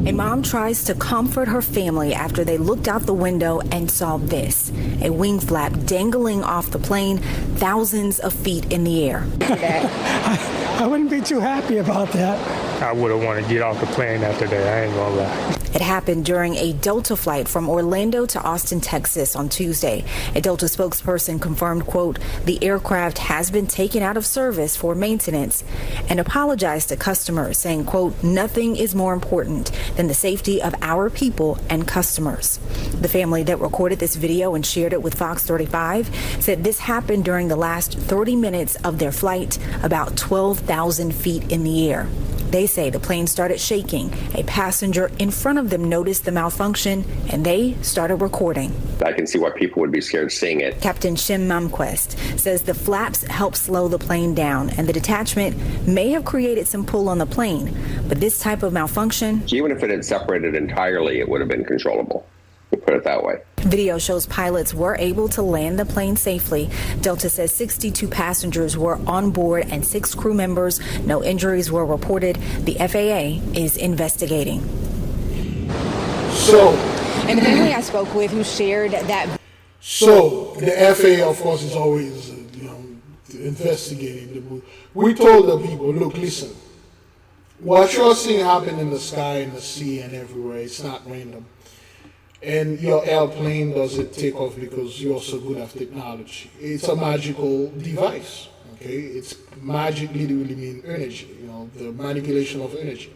A mom tries to comfort her family after they looked out the window and saw this, a wing flap dangling off the plane thousands of feet in the air. I wouldn't be too happy about that. I wouldn't want to get off the plane after that, I ain't gonna lie. It happened during a Delta flight from Orlando to Austin, Texas on Tuesday. A Delta spokesperson confirmed, quote, the aircraft has been taken out of service for maintenance and apologized to customers, saying, quote, nothing is more important than the safety of our people and customers. The family that recorded this video and shared it with Fox 35 said this happened during the last 30 minutes of their flight, about 12,000 feet in the air. They say the plane started shaking. A passenger in front of them noticed the malfunction, and they started recording. I can see why people would be scared seeing it. Captain Shim Mamquest says the flaps helped slow the plane down, and the detachment may have created some pull on the plane. But this type of malfunction... Even if it had separated entirely, it would have been controllable. We'll put it that way. Video shows pilots were able to land the plane safely. Delta says 62 passengers were on board and 6 crew members. No injuries were reported. The FAA is investigating. So, and the family I spoke with who shared that. So, the FAA, of course, is always investigating. We told the people, look, listen, what you're seeing happen in the sky, in the sea, and everywhere, it's not random. And your airplane doesn't take off because you're so good at technology. It's a magical device, Okay, it's magic literally mean energy. You know, the manipulation of energy.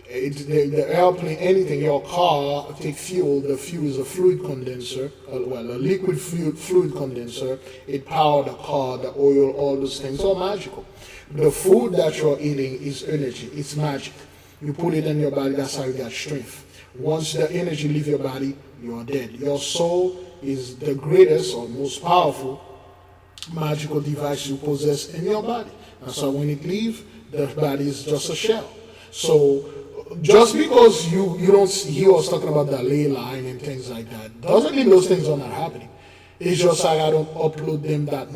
It's the airplane, anything, your car, take fuel. The fuel is a fluid condenser, a liquid fluid condenser. It powers the car, the oil, all those things, all magical. The food that you're eating is energy, it's magic. You put it in your body, that's how you get strength. Once the energy leaves your body, you're dead. Your soul is the greatest or most powerful magical device you possess in your body. And so when it leaves, the body is just a shell. So just because you don't hear us talking about the ley line and things like that, doesn't mean those things are not happening. It's just like I don't upload them that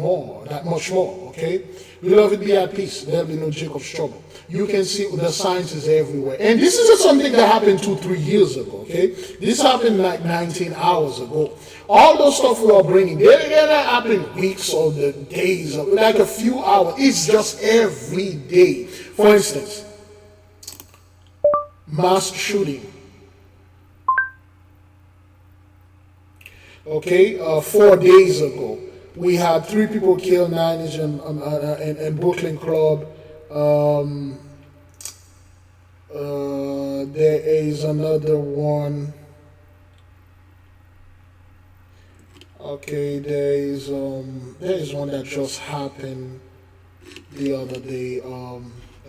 much more, okay? Beloved, be at peace. There'll be no Jacob's trouble. You can see the signs is everywhere. And this is something that happened 2-3 years ago, okay? This happened like 19 hours ago. All those stuff we are bringing, they're not happening weeks or the days, or like a few hours. It's just every day. For instance, mass shooting. Okay, 4 days ago, we had 3 people killed, 9 in Brooklyn Club. There is another one. Okay, there is one that just happened the other day,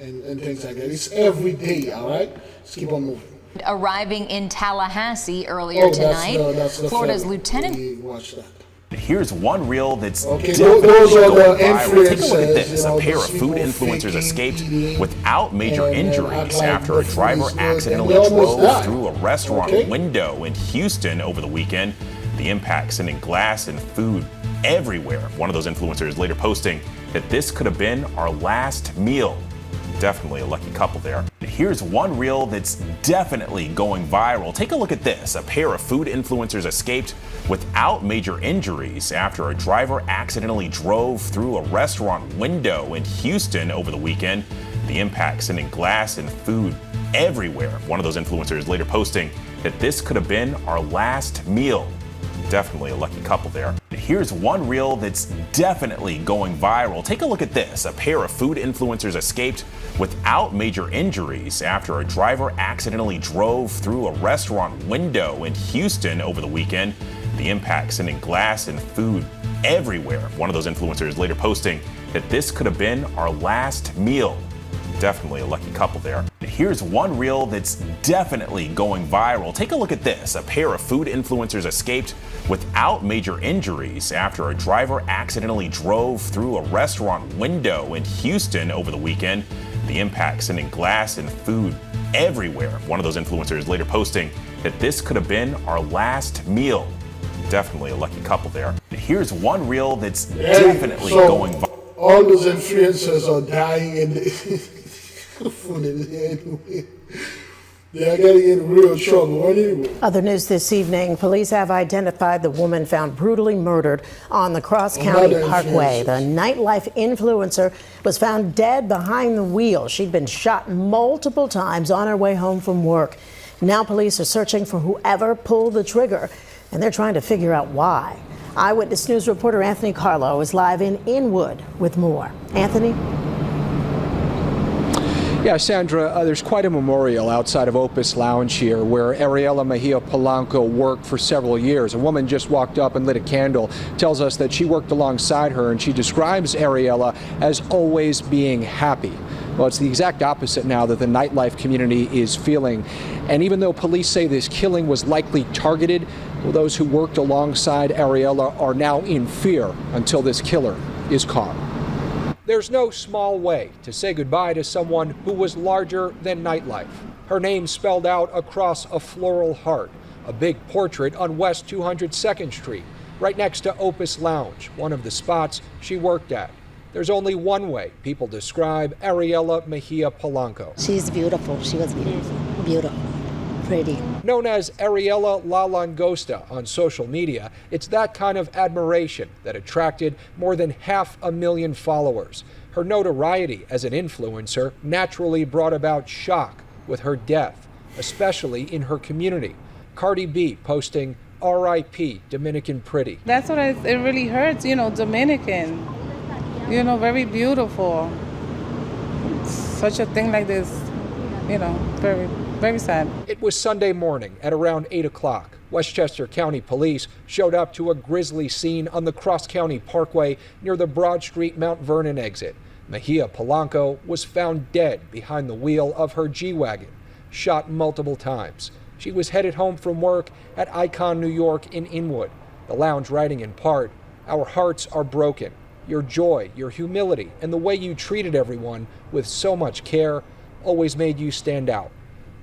and things like that. It's every day, all right? Let's keep on moving. Arriving in Tallahassee earlier tonight, that's Florida's lieutenant. Watch that. Here's one reel that's Okay, definitely those are going the viral. Take a look at influencers, this. you know, A pair of those food people influencers faking escaped eating without major and injuries act like after the a driver food is good, accidentally and they almost drove died. through a restaurant Okay. window in Houston over the weekend. The impact sending glass and food everywhere. One of those influencers later posting that this could have been our last meal. Definitely a lucky couple there. Here's one reel that's definitely going viral. Take a look at this. A pair of food influencers escaped without major injuries after a driver accidentally drove through a restaurant window in Houston over the weekend. The impact sending glass and food everywhere. One of those influencers later posting that this could have been our last meal. Definitely a lucky couple there. Here's one reel that's definitely going viral. Take a look at this. A pair of food influencers escaped without major injuries after a driver accidentally drove through a restaurant window in Houston over the weekend. The impact sending glass and food everywhere. One of those influencers later posting that this could have been our last meal. Definitely a lucky couple there. Here's one reel that's definitely going viral. Take a look at this. A pair of food influencers escaped without major injuries after a driver accidentally drove through a restaurant window in Houston over the weekend. The impact sending glass and food everywhere. One of those influencers later posting that this could have been our last meal. Definitely a lucky couple there. Here's one reel that's definitely going viral. All those influencers are dying in the they are getting in real trouble. Anyway. Other news this evening, police have identified the woman found brutally murdered on the Cross County Parkway. The nightlife influencer was found dead behind the wheel. She'd been shot multiple times on her way home from work. Now police are searching for whoever pulled the trigger, and they're trying to figure out why. Eyewitness News reporter Anthony Carlo is live in Inwood with more. Anthony? Yeah, Sandra, there's quite a memorial outside of Opus Lounge here where Ariela Mejia Polanco worked for several years. A woman just walked up and lit a candle, tells us that she worked alongside her, and she describes Ariela as always being happy. Well, it's the exact opposite now that the nightlife community is feeling. And even though police say this killing was likely targeted, well, those who worked alongside Ariela are now in fear until this killer is caught. There's no small way to say goodbye to someone who was larger than nightlife. Her name spelled out across a floral heart, a big portrait on West 202nd Street, right next to Opus Lounge, one of the spots she worked at. There's only one way people describe Ariela Mejia Polanco. She's beautiful. She was beautiful. Beautiful. Pretty. Known as Ariela La Langosta on social media, it's that kind of admiration that attracted more than 500,000 followers. Her notoriety as an influencer naturally brought about shock with her death, especially in her community. Cardi B posting R.I.P. Dominican Pretty. That's what it really hurts, you know, Dominican. very beautiful. Such a thing like this, very, very sad. It was Sunday morning at around 8 o'clock. Westchester County Police showed up to a grisly scene on the Cross County Parkway near the Broad Street Mount Vernon exit. Mejia Polanco was found dead behind the wheel of her G-Wagon, shot multiple times. She was headed home from work at Icon, New York in Inwood. The lounge writing in part, "Our hearts are broken. Your joy, your humility, and the way you treated everyone with so much care always made you stand out."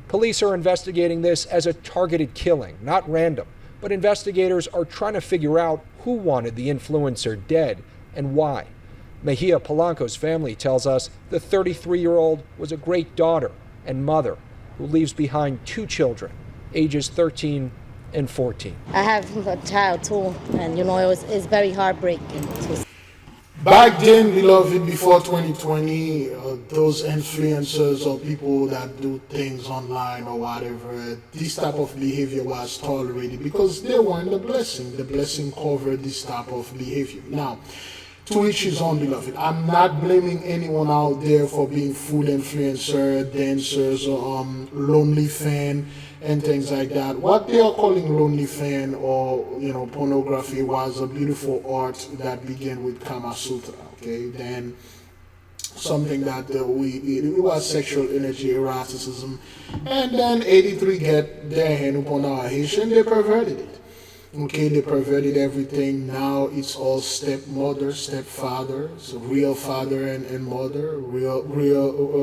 Police are investigating this as a targeted killing, not random, but investigators are trying to figure out who wanted the influencer dead and why. Mejia Polanco's family tells us the 33-year-old was a great daughter and mother who leaves behind 2 children, ages 13 and 14. I have a child too, and it's very heartbreaking. Back then, beloved, before 2020, those influencers or people that do things online or whatever, this type of behavior was tolerated because they weren't the blessing. The blessing covered this type of behavior. Now, to each his own, beloved. I'm not blaming anyone out there for being food influencer, dancers, or lonely fan, and things like that. What they are calling lonely fan or pornography was a beautiful art that began with Kama Sutra. Okay, then something that it was sexual energy, eroticism, and then 83 get their hand upon our Haitian, they perverted it. Okay, they perverted everything. Now it's all stepmother, stepfather, so real father and mother, real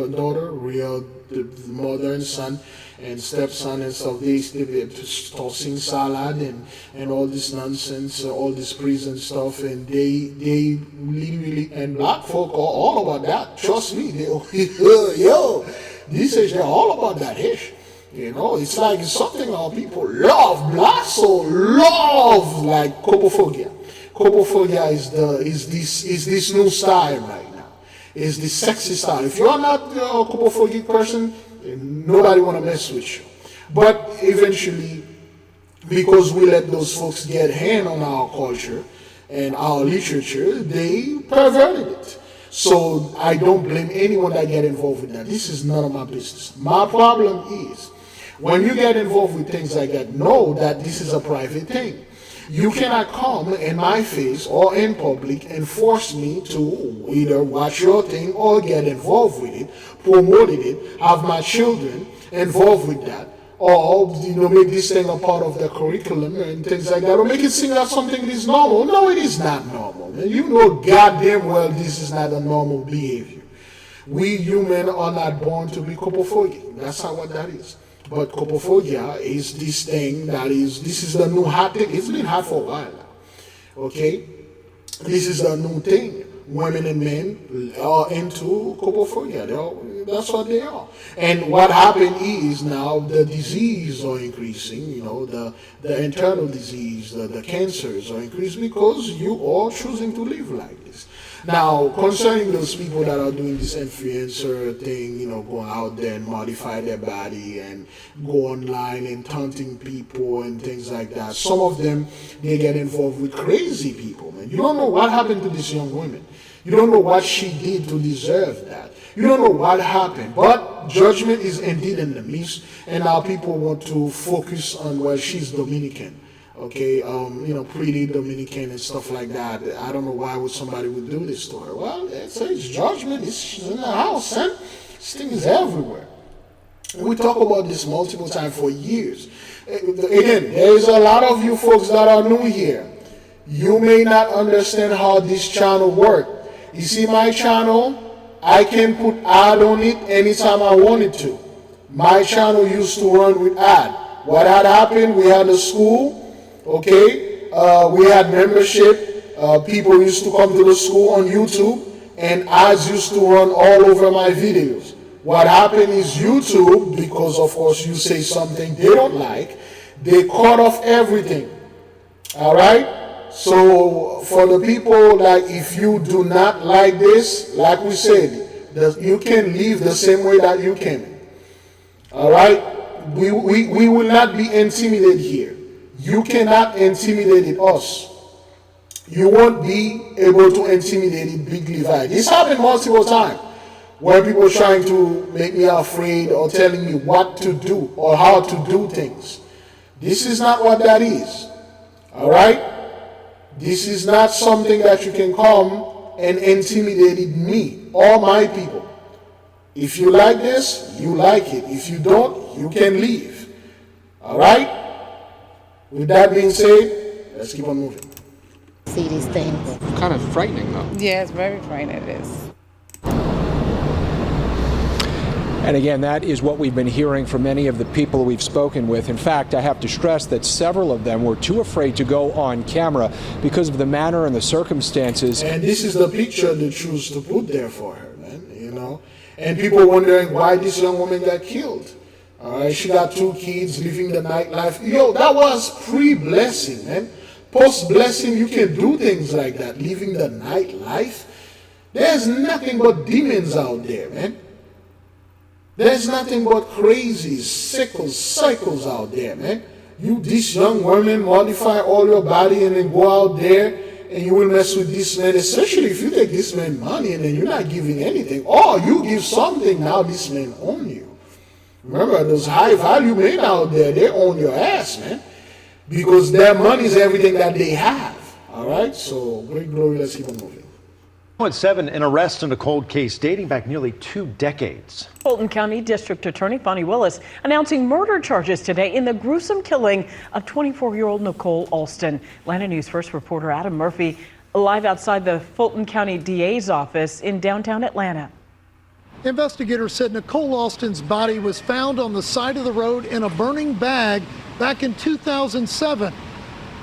daughter, real mother and son, and stepson and stuff. They're tossing salad and all this nonsense, all this prison stuff, and they literally, and black folk are all about that. Trust me, these days they're all about that ish. It's like it's something our people love. Black soul love like copophobia. Copophobia is this new style right now. It's the sexy style. If you're not a copophobic person, nobody want to mess with you. But eventually, because we let those folks get hand on our culture and our literature, they perverted it. So I don't blame anyone that get involved with that. This is none of my business. My problem is, when you get involved with things like that, know that this is a private thing. You cannot come in my face or in public and force me to either watch your thing or get involved with it, promote it, have my children involved with that, or make this thing a part of the curriculum and things like that, or make it seem like something is normal. No, it is not normal. And you know goddamn well this is not a normal behavior. We human are not born to be copophobic. That's how what that is. But copophobia is this thing this is the new hot thing. It's been hot for a while now. Okay? This is the new thing. Women and men are into copophobia. That's what they are. And what happened is now the disease are increasing, the internal disease, the cancers are increasing because you are choosing to live like this. Now, concerning those people that are doing this influencer thing, going out there and modify their body and go online and taunting people and things like that, some of them, they get involved with crazy people, man. You don't know what happened to this young woman. You don't know what she did to deserve that. You don't know what happened. But judgment is indeed in the midst, and now people want to focus on, well, she's Dominican. Okay, pretty Dominican and stuff like that. I don't know why somebody would do this to her. Well, it's judgment. She's in the house, and this thing is everywhere. And we talk about this multiple times for years. Again, there is a lot of you folks that are new here. You may not understand how this channel works. You see my channel, I can put ad on it anytime I wanted to. My channel used to run with ad. What had happened, we had a school. Okay, we had membership. People used to come to the school on YouTube, and ads used to run all over my videos. What happened is YouTube, because of course you say something they don't like, they cut off everything. All right. So for the people, like, if you do not like this, like we said, you can leave the same way that you came. All right. We will not be intimidated here. You cannot intimidate us. you won't be able to intimidate Big Levi. This happened multiple times, where people trying to make me afraid or telling me what to do or how to do things. This is not what that is. All right? This is not something that you can come and intimidate me or my people. If you like this, you like it. If you don't, you can leave. All right? With that being said, let's keep on moving. See these things. Kind of frightening, though. Yeah, it's very frightening. It is. And again, that is what we've been hearing from many of the people we've spoken with. In fact, I have to stress that several of them were too afraid to go on camera because of the manner and the circumstances. And this is the picture they choose to put there for her, man, you know. And people wondering why this young woman got killed. All right, she got 2 kids, living the nightlife. Yo, that was pre-blessing, man. Post-blessing, you can do things like that, living the nightlife. There's nothing but demons out there, man. There's nothing but crazy cycles out there, man. You, this young woman, modify all your body and then go out there and you will mess with this man, especially if you take this man money and then you're not giving anything. Or you give something, now this man own you. Remember, those high value men out there, they own your ass, man. Because their money is everything that they have. All right? So, great glory, let's keep on moving. At 7, an arrest in a cold case dating back nearly 2 decades. Fulton County District Attorney Fonnie Willis announcing murder charges today in the gruesome killing of 24-year-old Nicole Alston. Atlanta News First reporter Adam Murphy live outside the Fulton County DA's office in downtown Atlanta. Investigators said Nicole Alston's body was found on the side of the road in a burning bag back in 2007.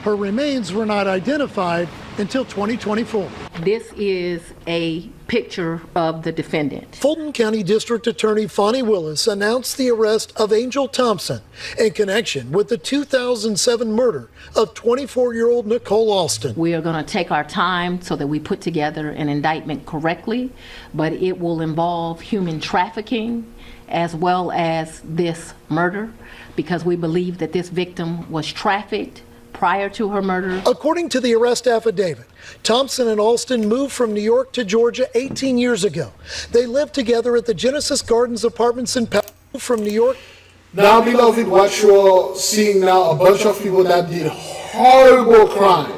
Her remains were not identified until 2024. This is a picture of the defendant. Fulton County District Attorney Fonnie Willis announced the arrest of Angel Thompson in connection with the 2007 murder of 24-year-old Nicole Alston. We are going to take our time so that we put together an indictment correctly, but it will involve human trafficking as well as this murder, because we believe that this victim was trafficked prior to her murder. According to the arrest affidavit, Thompson and Alston moved from New York to Georgia 18 years ago. They lived together at the Genesis Gardens Apartments in Palo from New York. Now, beloved, what you're seeing now, a bunch of people that did horrible crime,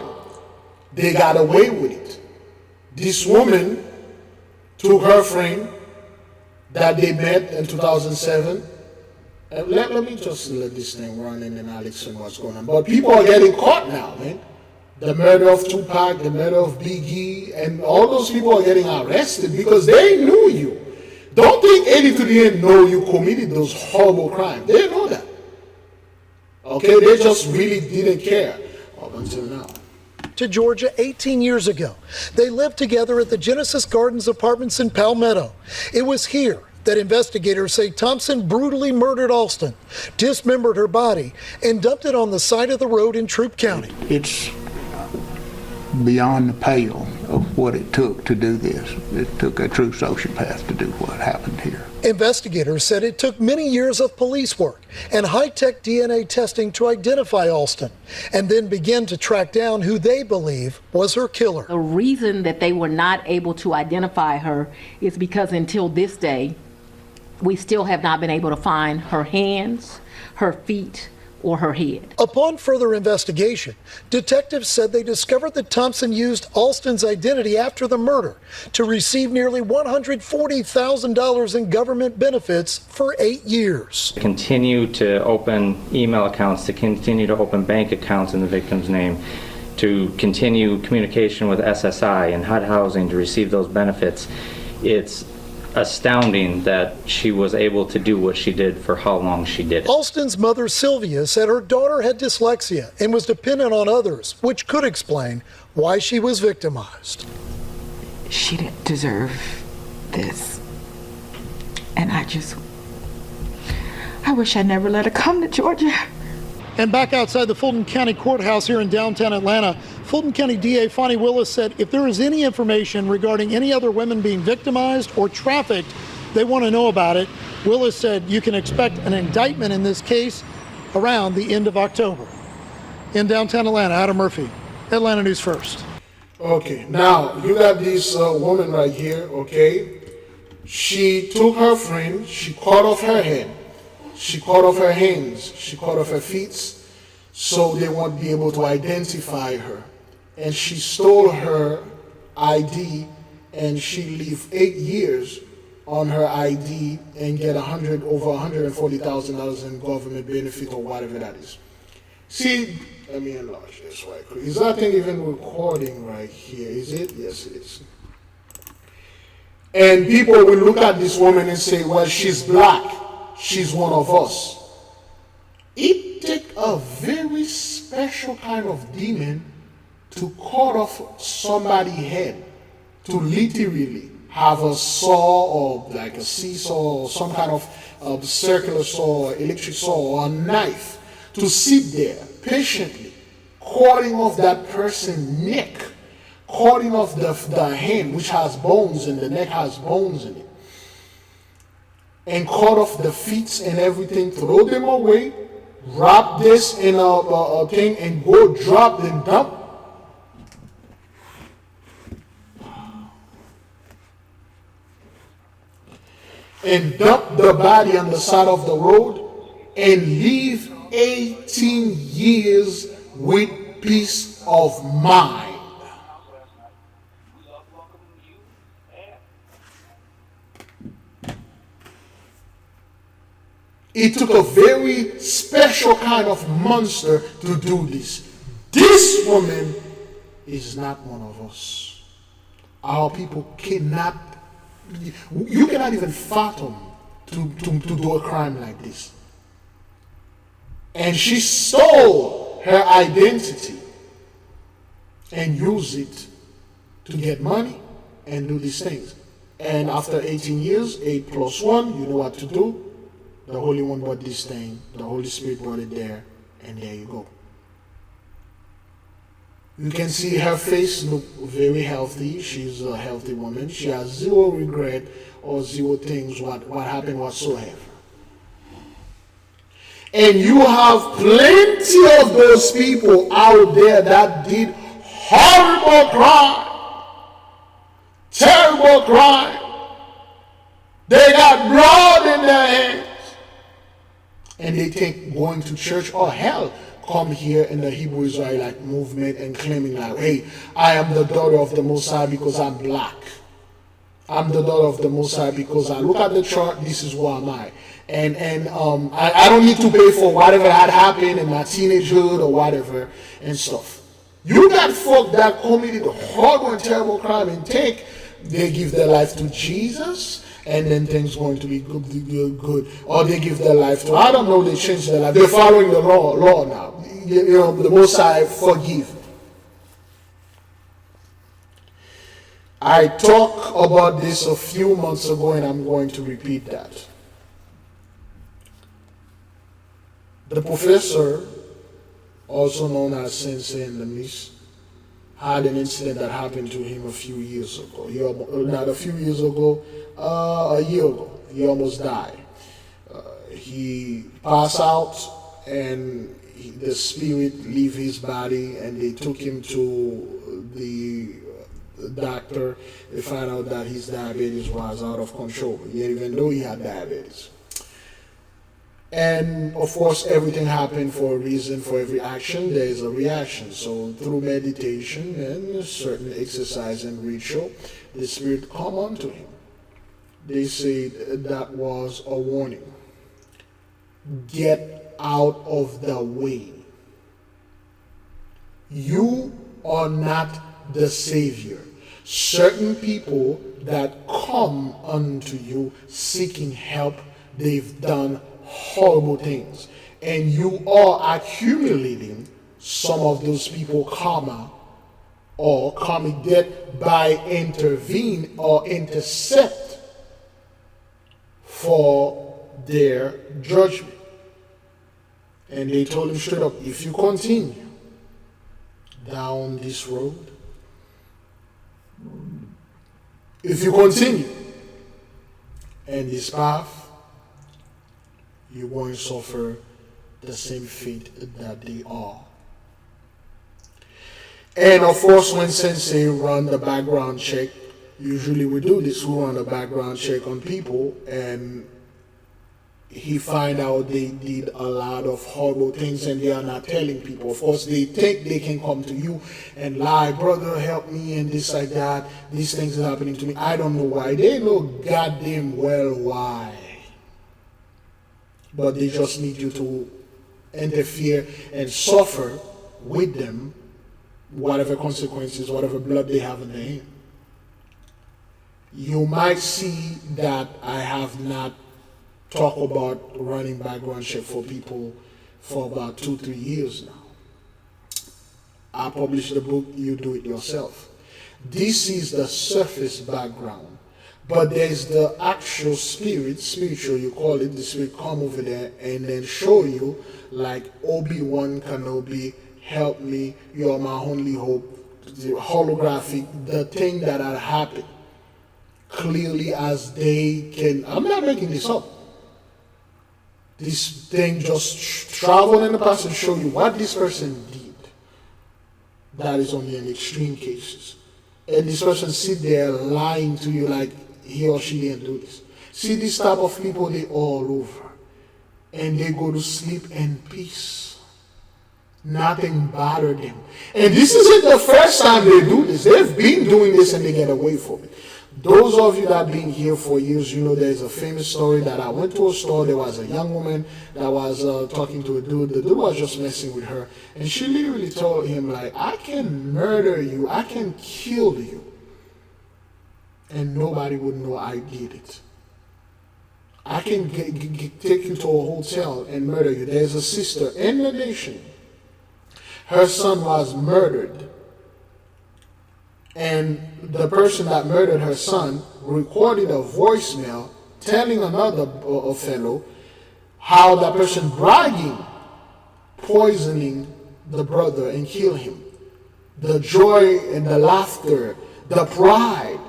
they got away with it. This woman took her friend that they met in 2007. Let me just let this thing run and then I'll explain what's going on. But people are getting caught now, man. The murder of Tupac, the murder of Biggie, and all those people are getting arrested because they knew you. Don't think anything didn't know you committed those horrible crimes. They know that. Okay, they just really didn't care up until now. To Georgia 18 years ago. They lived together at the Genesis Gardens Apartments in Palmetto. It was here that investigators say Thompson brutally murdered Alston, dismembered her body, and dumped it on the side of the road in Troup County. It's beyond the pale of what it took to do this. It took a true sociopath to do what happened here. Investigators said it took many years of police work and high-tech DNA testing to identify Alston, and then begin to track down who they believe was her killer. The reason that they were not able to identify her is because until this day, we still have not been able to find her hands, her feet, or her head. Upon further investigation, detectives said they discovered that Thompson used Alston's identity after the murder to receive nearly $140,000 in government benefits for 8 years. Continue to open email accounts, to continue to open bank accounts in the victim's name, to continue communication with SSI and HUD Housing to receive those benefits. It's astounding that she was able to do what she did for how long she did it. Alston's mother, Sylvia, said her daughter had dyslexia and was dependent on others, which could explain why she was victimized. She didn't deserve this. And I wish I never let her come to Georgia. And back outside the Fulton County Courthouse here in downtown Atlanta, Fulton County DA Fonnie Willis said if there is any information regarding any other women being victimized or trafficked, they want to know about it. Willis said you can expect an indictment in this case around the end of October. In downtown Atlanta, Adam Murphy, Atlanta News First. Okay, now you got this woman right here, okay? She took her friend, she cut off her head, she cut off her hands, she cut off her feet, so they won't be able to identify her. And she stole her ID, and she lived 8 years on her ID and get over $140,000 in government benefit or whatever that is. See, let me enlarge this right quick. Is that thing even recording right here? Is it? Yes, it is. And people will look at this woman and say, well, she's black. She's one of us. It takes a very special kind of demon to cut off somebody's head, to literally have a saw or like a seesaw or some kind of circular saw or electric saw or a knife to sit there patiently, cutting off that person's neck, cutting off the hand, which has bones and the neck has bones in it, and cut off the feet and everything, throw them away, wrap this in a thing and go drop them, dump. And dump the body on the side of the road and leave 18 years with peace of mind. It took a very special kind of monster to do this. This woman is not one of us. Our people cannot, you cannot even fathom to do a crime like this. And she stole her identity and used it to get money and do these things. And after 18 years, 8 plus 1, you know what to do. The Holy One brought this thing, the Holy Spirit brought it there, and there you go. You can see her face look very healthy. She's a healthy woman. She has zero regret or zero things what happened whatsoever. And you have plenty of those people out there that did horrible crime, terrible crime. They got blood in their hands. And they think going to church or hell, come here in the Hebrew Israelite movement and claiming like, hey, I am the daughter of the Most High because I'm black. I'm the daughter of the Most High because I look at the chart, this is who am I. And I don't need to pay for whatever had happened in my teenagehood or whatever and stuff. You got folk that committed horrible and terrible crime and they give their life to Jesus, and then things going to be good. Or they give their life to, I don't know, they change their life. They're following the law now. You know, the Most High forgive. I talked about this a few months ago, and I'm going to repeat that. The professor, also known as Sensei in the Miss, had an incident that happened to him a few years ago. Not a few years ago, a year ago. He almost died. He passed out, and the spirit leave his body, and they took him to the doctor. They found out that his diabetes was out of control, even though he had diabetes. And of course, everything happened for a reason. For every action, there is a reaction. So through meditation and certain exercise and ritual, the spirit come unto him. They said that was a warning. Get out of the way. You are not the Savior. Certain people that come unto you seeking help, they've done horrible things, and you are accumulating some of those people karma or karmic debt by intervene or intercept for their judgment. And they told him straight up, if you continue down this road, if you continue in this path, you're going to suffer the same fate that they are. And of course, when Sensei run the background check, usually we do this, we run a background check on people, and he find out they did a lot of horrible things and they are not telling people. Of course, they think they can come to you and lie, brother, help me, and this like that. These things are happening to me. I don't know why. They know goddamn well why. But they just need you to interfere and suffer with them, whatever consequences, whatever blood they have in their hand. You might see that I have not talked about running background check for people for about 2-3 years now. I published the book, You Do It Yourself. This is the surface background, but there's the actual spiritual, you call it, the spirit come over there and then show you, like Obi-Wan Kenobi, help me, you are my only hope, the holographic, the thing that had happened, clearly as they can. I'm not making this up. This thing just travel in the past and show you what this person did. That is only in extreme cases. And this person sit there lying to you like he or she didn't do this. See, this type of people, they all over. And they go to sleep in peace. Nothing bothered them. And this isn't the first time they do this. They've been doing this and they get away from it. Those of you that have been here for years, you know there's a famous story that I went to a store. There was a young woman that was talking to a dude. The dude was just messing with her. And she literally told him, like, I can murder you. I can kill you. And nobody would know I did it. I can take you to a hotel and murder you. There's a sister in the nation. Her son was murdered. And the person that murdered her son recorded a voicemail telling another fellow how that person bragging, poisoning the brother and kill him. The joy and the laughter, the pride,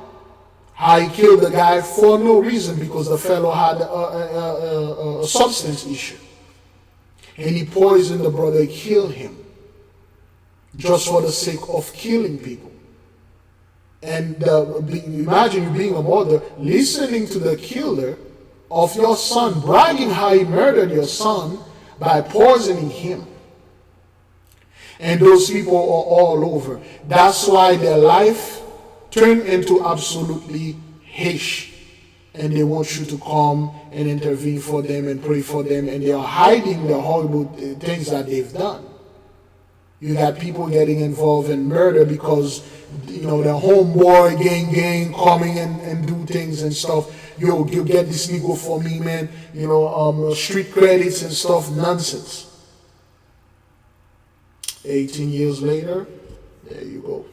how he killed the guy for no reason because the fellow had a substance issue. And he poisoned the brother, killed him, just for the sake of killing people. And imagine you being a mother listening to the killer of your son bragging how he murdered your son by poisoning him. And those people are all over. That's why their life turned into absolutely hate. And they want you to come and intervene for them and pray for them. And they are hiding the horrible things that they've done. You got people getting involved in murder because, you know, the homeboy gang coming and do things and stuff. You get this nigga for me, man. You know, street credits and stuff, nonsense. 18 years later, there you go.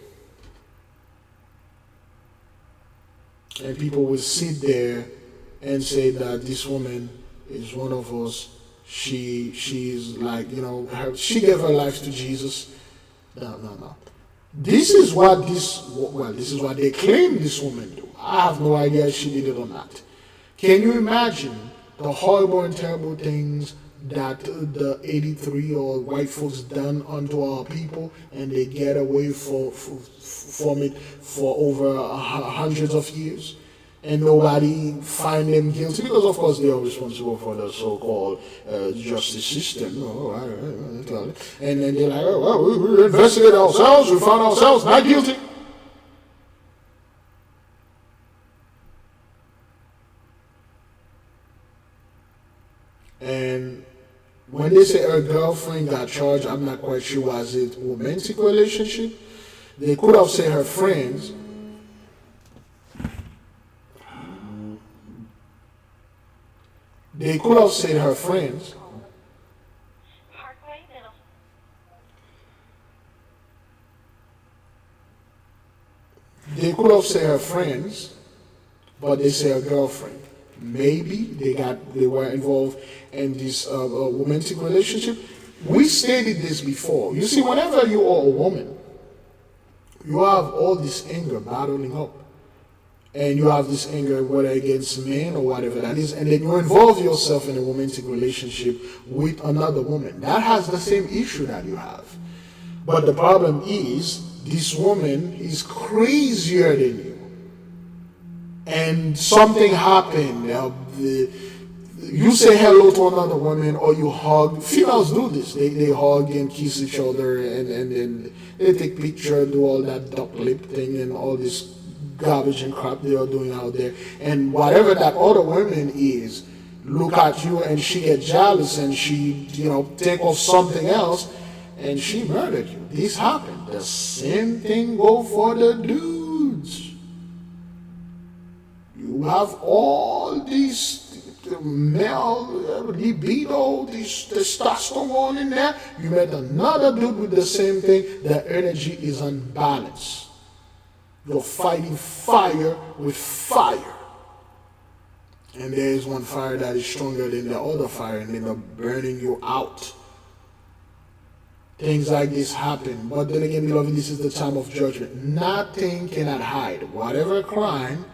And people will sit there and say that this woman is one of us. She's like, you know, she gave her life to Jesus. No. This is what this is what they claim this woman do. I have no idea if she did it or not. Can you imagine the horrible and terrible things that the 83-year-old white folks done unto our people, and they get away from it for over hundreds of years? And nobody find them guilty because, of course, they are responsible for the so-called justice system. And then they're like, oh, well, we investigate ourselves, we found ourselves not guilty. And when they say her girlfriend got charged, I'm not quite sure, was it a romantic relationship? They could have said her friends. They could have said her friends. They could have said her friends, but they say her girlfriend. Maybe they were involved in this romantic relationship. We stated this before. You see, whenever you are a woman, you have all this anger bottling up. And you have this anger, whether against men or whatever that is, and then you involve yourself in a romantic relationship with another woman. That has the same issue that you have. But the problem is this woman is crazier than you. And something happened. You say hello to another woman or you hug. Females do this. They hug and kiss each other and then they take pictures, do all that duck lip thing and all this garbage and crap they are doing out there. And whatever that other woman is, look at you and she gets jealous and she, think of something else and she murdered you. This happened. The same thing go for the dudes. You have all these male libido, this testosterone in there. You met another dude with the same thing. The energy is unbalanced. You're fighting fire with fire. And there is one fire that is stronger than the other fire and they're burning you out. Things like this happen. But then again, beloved, this is the time of judgment. Nothing cannot hide. Whatever crime,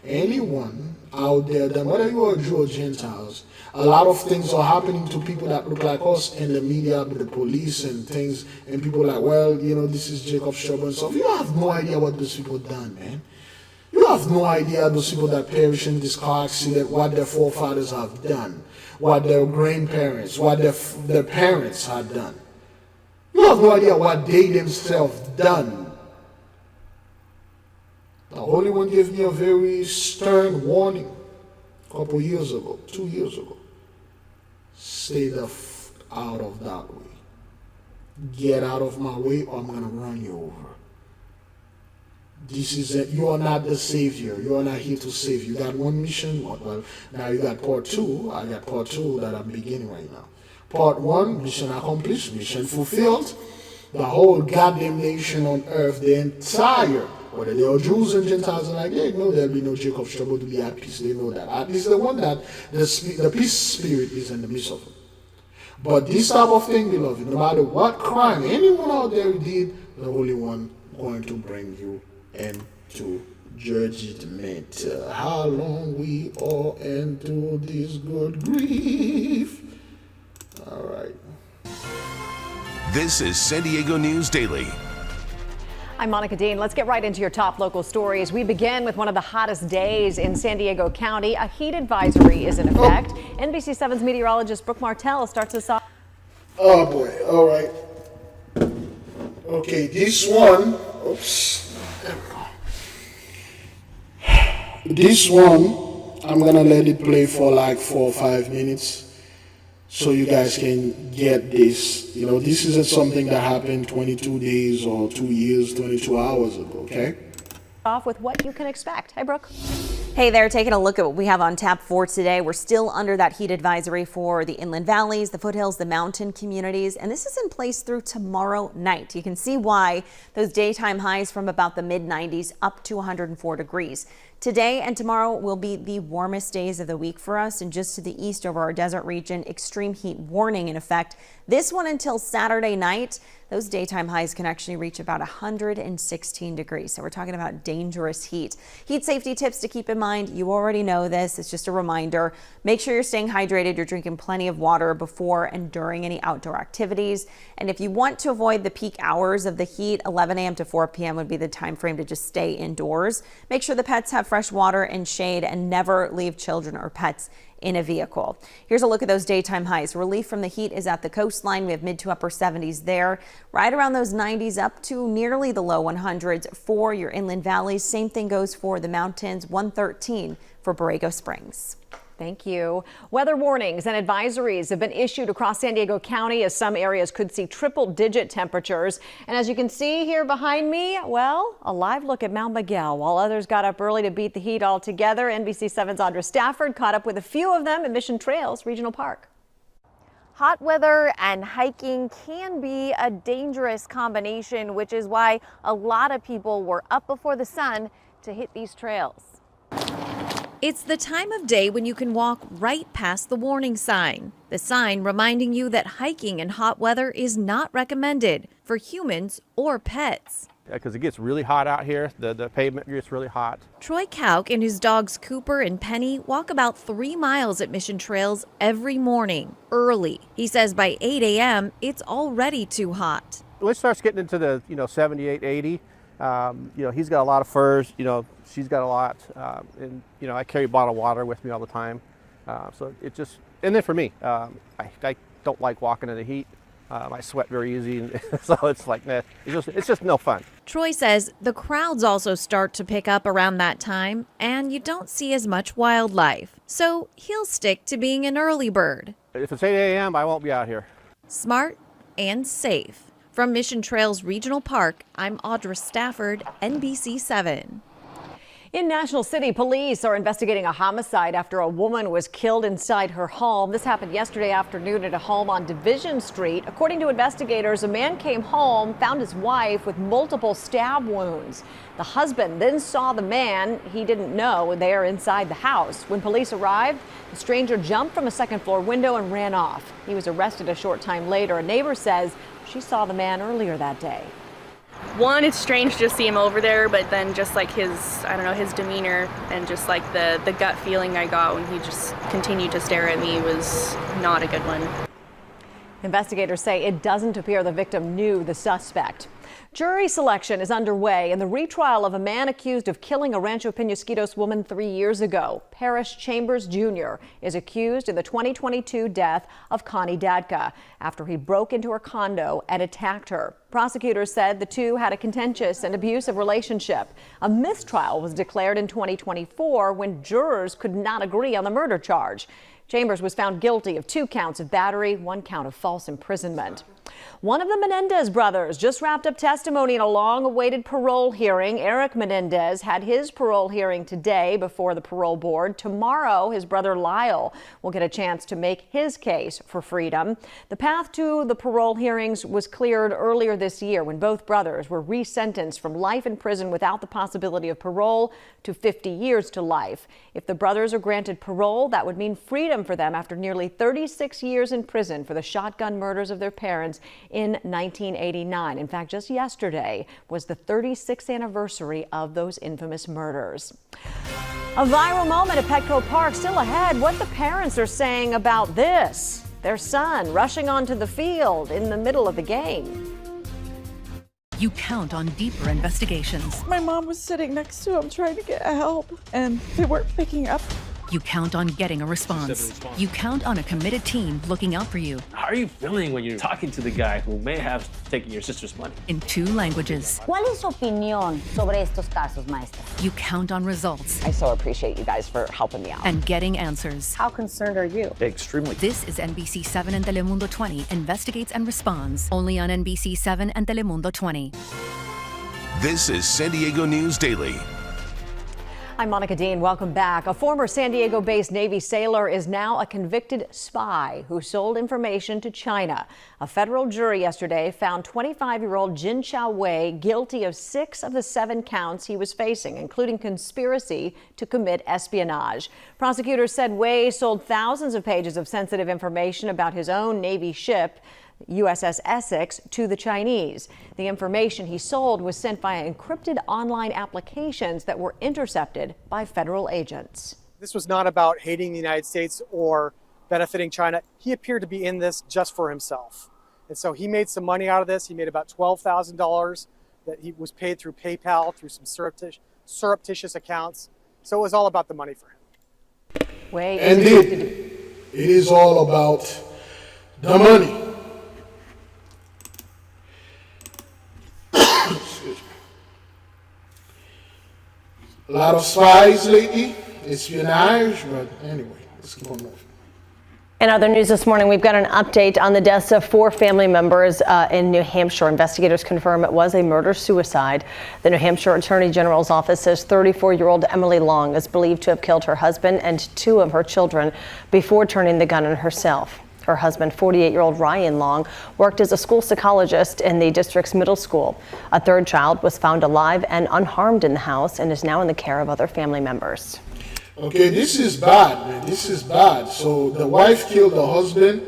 anyone out there, whether you are Jew or Gentiles, a lot of things are happening to people that look like us in the media, with the police and things, and people like, well, this is Jacob Sherburne and stuff. You have no idea what those people done, man. You have no idea those people that perished in this car accident, what their forefathers have done, what their grandparents, what their parents had done. You have no idea what they themselves done. The Holy One gave me a very stern warning a couple years ago, 2 years ago. Stay out of that way. Get out of my way or I'm going to run you over. This is it. You are not the Savior. You are not here to save. You got one mission. Well, now you got part two. I got part two that I'm beginning right now. Part one, mission accomplished, mission fulfilled. The whole goddamn nation on earth, the entire, whether they are Jews and Gentiles, and like, they know there'll be no Jacob Trouble to be at peace. They know that. At least the one that the peace spirit is in the midst of them. But this type of thing, beloved, no matter what crime anyone out there did, the Holy One going to bring you into judgment. How long we are into this good grief. All right. This is San Diego News Daily. I'm Monica Dean. Let's get right into your top local stories. We begin with one of the hottest days in San Diego County. A heat advisory is in effect. NBC7's meteorologist Brooke Martell starts us off. Oh boy. All right. Okay, this one. Oops. There we go. This one, I'm gonna let it play for like 4 or 5 minutes. So you guys can get this. This isn't something that happened 22 days or 2 years, 22 hours ago, okay? Off with what you can expect. Hi, Brooke. Hey there, taking a look at what we have on tap for today. We're still under that heat advisory for the inland valleys, the foothills, the mountain communities, and this is in place through tomorrow night. You can see why those daytime highs from about the mid-90s up to 104 degrees. Today and tomorrow will be the warmest days of the week for us, and just to the east over our desert region, extreme heat warning in effect. This one until Saturday night. Those daytime highs can actually reach about 116 degrees. So we're talking about dangerous heat. Heat safety tips to keep in mind. You already know this. It's just a reminder. Make sure you're staying hydrated. You're drinking plenty of water before and during any outdoor activities. And if you want to avoid the peak hours of the heat, 11 a.m. to 4 p.m. would be the time frame to just stay indoors. Make sure the pets have fresh water and shade and never leave children or pets in a vehicle. Here's a look at those daytime highs. Relief from the heat is at the coastline. We have mid to upper 70s there, right around those 90s up to nearly the low 100s for your inland valleys. Same thing goes for the mountains, 113 for Borrego Springs. Thank you. Weather warnings and advisories have been issued across San Diego County as some areas could see triple-digit temperatures. And as you can see here behind me, well, a live look at Mount Miguel. While others got up early to beat the heat altogether, NBC7's Audra Stafford caught up with a few of them at Mission Trails Regional Park. Hot weather and hiking can be a dangerous combination, which is why a lot of people were up before the sun to hit these trails. It's the time of day when you can walk right past the warning sign. The sign reminding you that hiking in hot weather is not recommended for humans or pets. Because it gets really hot out here. The pavement gets really hot. Troy Kauk and his dogs Cooper and Penny walk about 3 miles at Mission Trails every morning, early. He says by 8 a.m. it's already too hot. when it starts getting into the 78, 80, he's got a lot of furs. She's got a lot, and I carry a bottle of water with me all the time. So it just, and then for me, I don't like walking in the heat. I sweat very easy, so it's like that. It's just no fun. Troy says the crowds also start to pick up around that time, and you don't see as much wildlife. So he'll stick to being an early bird. If it's 8 a.m., I won't be out here. Smart and safe. From Mission Trails Regional Park, I'm Audra Stafford, NBC7. In National City, police are investigating a homicide after a woman was killed inside her home. This happened yesterday afternoon at a home on Division Street. According to investigators, a man came home, found his wife with multiple stab wounds. The husband then saw the man he didn't know there inside the house. When police arrived, the stranger jumped from a second-floor window and ran off. He was arrested a short time later. A neighbor says she saw the man earlier that day. One, it's strange to see him over there, but then just like his demeanor and just like the gut feeling I got when he just continued to stare at me was not a good one. Investigators say it doesn't appear the victim knew the suspect. Jury selection is underway in the retrial of a man accused of killing a Rancho Penasquitos woman 3 years ago. Parrish Chambers Jr. is accused in the 2022 death of Connie Dadka after he broke into her condo and attacked her. Prosecutors said the two had a contentious and abusive relationship. A mistrial was declared in 2024 when jurors could not agree on the murder charge. Chambers was found guilty of 2 counts of battery, 1 count of false imprisonment. One of the Menendez brothers just wrapped up testimony in a long-awaited parole hearing. Eric Menendez had his parole hearing today before the parole board. Tomorrow, his brother Lyle will get a chance to make his case for freedom. The path to the parole hearings was cleared earlier this year when both brothers were resentenced from life in prison without the possibility of parole to 50 years to life. If the brothers are granted parole, that would mean freedom for them after nearly 36 years in prison for the shotgun murders of their parents in 1989. In fact, just yesterday was the 36th anniversary of those infamous murders. A viral moment at Petco Park still ahead. What the parents are saying about this. Their son rushing onto the field in the middle of the game. You count on deeper investigations. My mom was sitting next to him trying to get help, and they weren't picking up. You count on getting a response. You count on a committed team looking out for you. How are you feeling when you're talking to the guy who may have taken your sister's money? In 2 languages. ¿Cuál es su opinión sobre estos casos, maestra? You count on results. I so appreciate you guys for helping me out. And getting answers. How concerned are you? Extremely. This is NBC7 and Telemundo 20 investigates and responds. Only on NBC7 and Telemundo 20. This is San Diego News Daily. I'm Monica Dean. Welcome back. A former San Diego-based Navy sailor is now a convicted spy who sold information to China. A federal jury yesterday found 25-year-old Jin Chao Wei guilty of 6 of the 7 counts he was facing, including conspiracy to commit espionage. Prosecutors said Wei sold thousands of pages of sensitive information about his own Navy ship, USS Essex, to the Chinese. The information he sold was sent via encrypted online applications that were intercepted by federal agents. This was not about hating the United States or benefiting China. He appeared to be in this just for himself. And so he made some money out of this. He made about $12,000 that he was paid through PayPal, through some surreptitious accounts. So it was all about the money for him. Indeed, it is all about the money. A lot of spies lately, espionage, but anyway, let's keep on moving. In other news this morning, we've got an update on the deaths of 4 family members in New Hampshire. Investigators confirm it was a murder-suicide. The New Hampshire Attorney General's office says 34-year-old Emily Long is believed to have killed her husband and 2 of her children before turning the gun on herself. Her husband, 48-year-old Ryan Long, worked as a school psychologist in the district's middle school. A 3rd child was found alive and unharmed in the house and is now in the care of other family members. Okay, this is bad, man. This is bad. So the wife killed the husband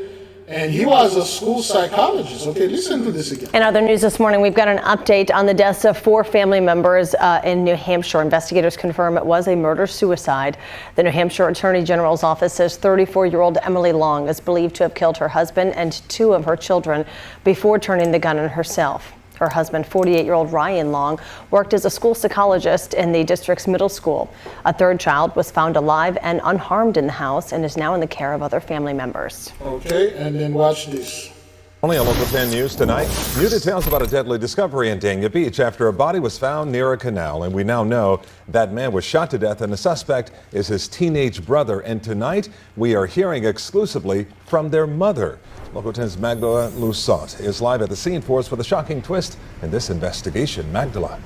And he was a school psychologist. Okay, listen to this again. In other news this morning, we've got an update on the deaths of 4 family members in New Hampshire. Investigators confirm it was a murder-suicide. The New Hampshire Attorney General's office says 34-year-old Emily Long is believed to have killed her husband and 2 of her children before turning the gun on herself. Her husband, 48-year-old Ryan Long, worked as a school psychologist in the district's middle school. A 3rd child was found alive and unharmed in the house and is now in the care of other family members. Okay, and then watch this. Only on Local 10 News tonight, new details about a deadly discovery in Dania Beach after a body was found near a canal. And we now know that man was shot to death and the suspect is his teenage brother. And tonight, we are hearing exclusively from their mother. Local 10's Magdala Lusat is live at the scene for us with a shocking twist in this investigation. Magdala.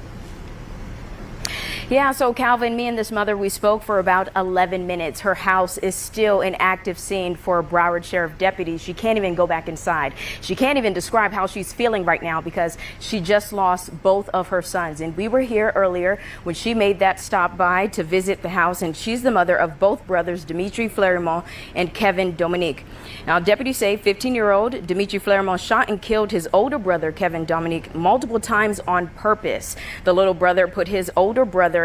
Yeah, so Calvin, me and this mother, we spoke for about 11 minutes. Her house is still an active scene for Broward Sheriff deputies. She can't even go back inside. She can't even describe how she's feeling right now because she just lost both of her sons. And we were here earlier when she made that stop by to visit the house, and she's the mother of both brothers, Dimitri Fleurimont and Kevin Dominique. Now, deputies say 15-year-old Dimitri Fleurimont shot and killed his older brother, Kevin Dominique, multiple times on purpose. The little brother put his older brother's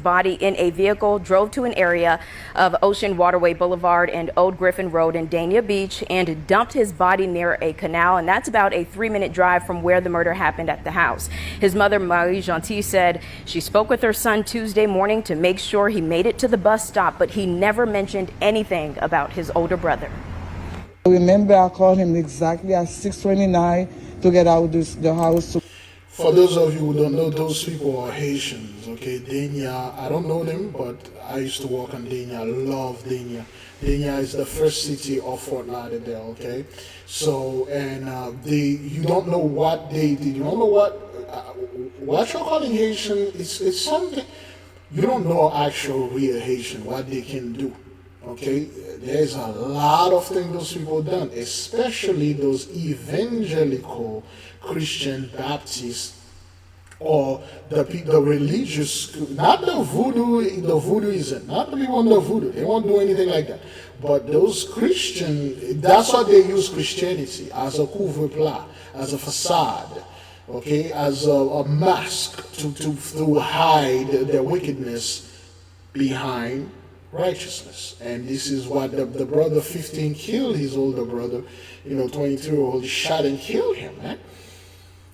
body in a vehicle, drove to an area of Ocean Waterway Boulevard and Old Griffin Road in Dania Beach, and dumped his body near a canal. And that's about a 3-minute drive from where the murder happened at the house. His mother, Marie Gentil, said she spoke with her son Tuesday morning to make sure he made it to the bus stop, but he never mentioned anything about his older brother. Remember, I called him exactly at 6:29 to get out of the house. For those of you who don't know, those people are Haitians, okay? Dania, I don't know them, but I used to work on Dania. I love Dania. Dania is the first city of Fort-Lauderdale, okay? So, and you don't know what they did. You don't know what you're calling Haitian. It's something, you don't know actual real Haitian, what they can do. Okay, there's a lot of things those people done, especially those evangelical Christian Baptists or the religious, not the voodooism, not the people in the voodoo. They won't do anything like that. But those Christian, that's what they use Christianity as a couvre-plate, as a facade, okay, as a mask to hide their wickedness behind righteousness. And this is what the brother 15 killed his older brother, 23-year-old, shot and killed him, man.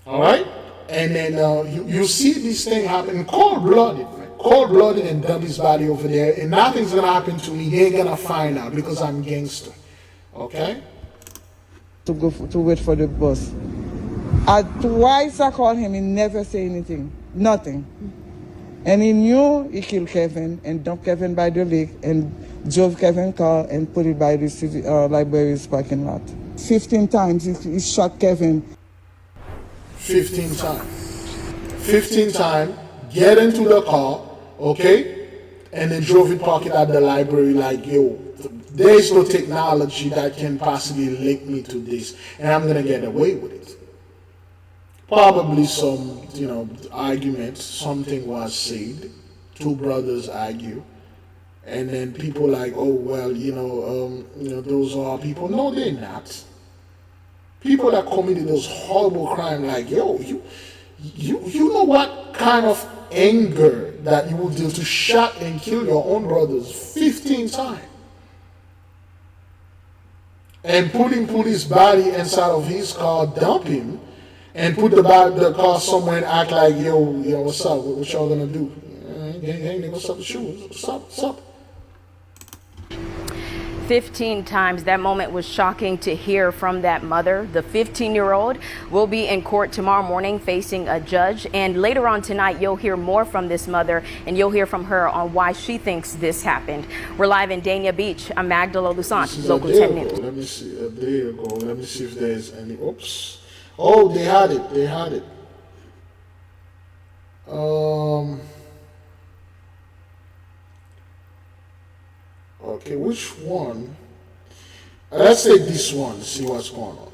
All right? And then you see this thing happen cold-blooded, man. Cold-blooded, and dump his body over there, and nothing's gonna happen to me. They ain't gonna find out because I'm gangster. Okay? To wait for the bus. Twice I called him, he never said anything. Nothing. And he knew he killed Kevin and dumped Kevin by the lake and drove Kevin's car and put it by the city library's parking lot. 15 times he shot Kevin. 15 times. 15 times, get into the car, okay? And then drove it, park it at the library like, yo, there's no technology that can possibly link me to this, and I'm gonna get away with it. Probably some, arguments, something was said, 2 brothers argue, and then people like, oh, well, those are people. No, they're not. People that committed those horrible crimes, like, yo, you know what kind of anger that you will do to shot and kill your own brothers 15 times. And put his body inside of his car, dump him, and put the car somewhere and act like, yo, what's up? What y'all gonna do? Hey, nigga, what's up with you? What's up? 15 times. That moment was shocking to hear from that mother. The 15-year-old will be in court tomorrow morning facing a judge. And later on tonight, you'll hear more from this mother, and you'll hear from her on why she thinks this happened. We're live in Dania Beach. I'm Magdala Lusant, Local 10 News. Let me see. There you go. Let me see if there's any. Oops. Oh, they had it. Okay, which one? Let's take this one, see what's going on.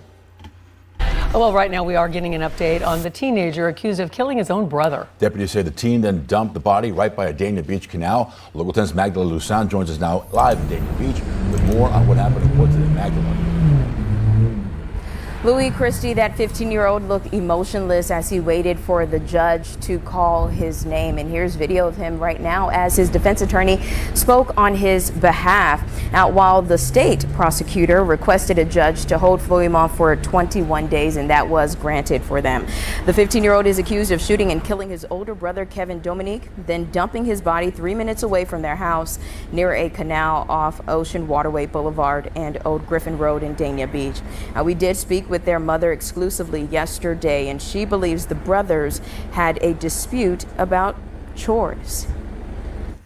Well, right now we are getting an update on the teenager accused of killing his own brother. Deputies say the teen then dumped the body right by a Dania Beach canal. Local 10's Magdala Lusant joins us now live in Dania Beach with more on what happened in Woodson and Magdala. Louis Christie, that 15-year-old, looked emotionless as he waited for the judge to call his name. And here's video of him right now as his defense attorney spoke on his behalf. Now, while the state prosecutor requested a judge to hold Floymont for 21 days, and that was granted for them. The 15-year-old is accused of shooting and killing his older brother, Kevin Dominique, then dumping his body 3 minutes away from their house near a canal off Ocean Waterway Boulevard and Old Griffin Road in Dania Beach. Now, we did speak with their mother exclusively yesterday, and she believes the brothers had a dispute about chores.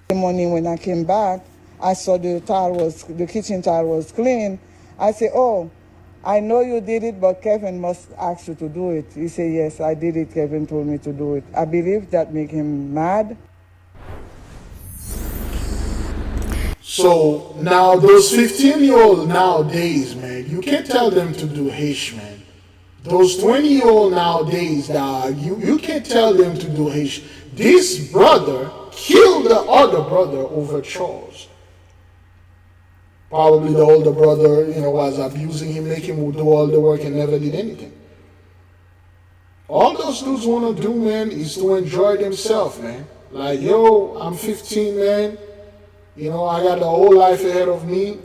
The morning when I came back, I saw the kitchen tile was clean. I said, "Oh, I know you did it, but Kevin must ask you to do it." He said, "Yes, I did it. Kevin told me to do it." I believe that made him mad. So now those 15-year-olds nowadays, man, you can't tell them to do H, man. Those 20-year-olds nowadays, dog, you can't tell them to do H. This brother killed the other brother over chores. Probably the older brother, was abusing him, making him do all the work and never did anything. All those dudes want to do, man, is to enjoy themselves, man. Like, yo, I'm 15, man. I got the whole life ahead of me.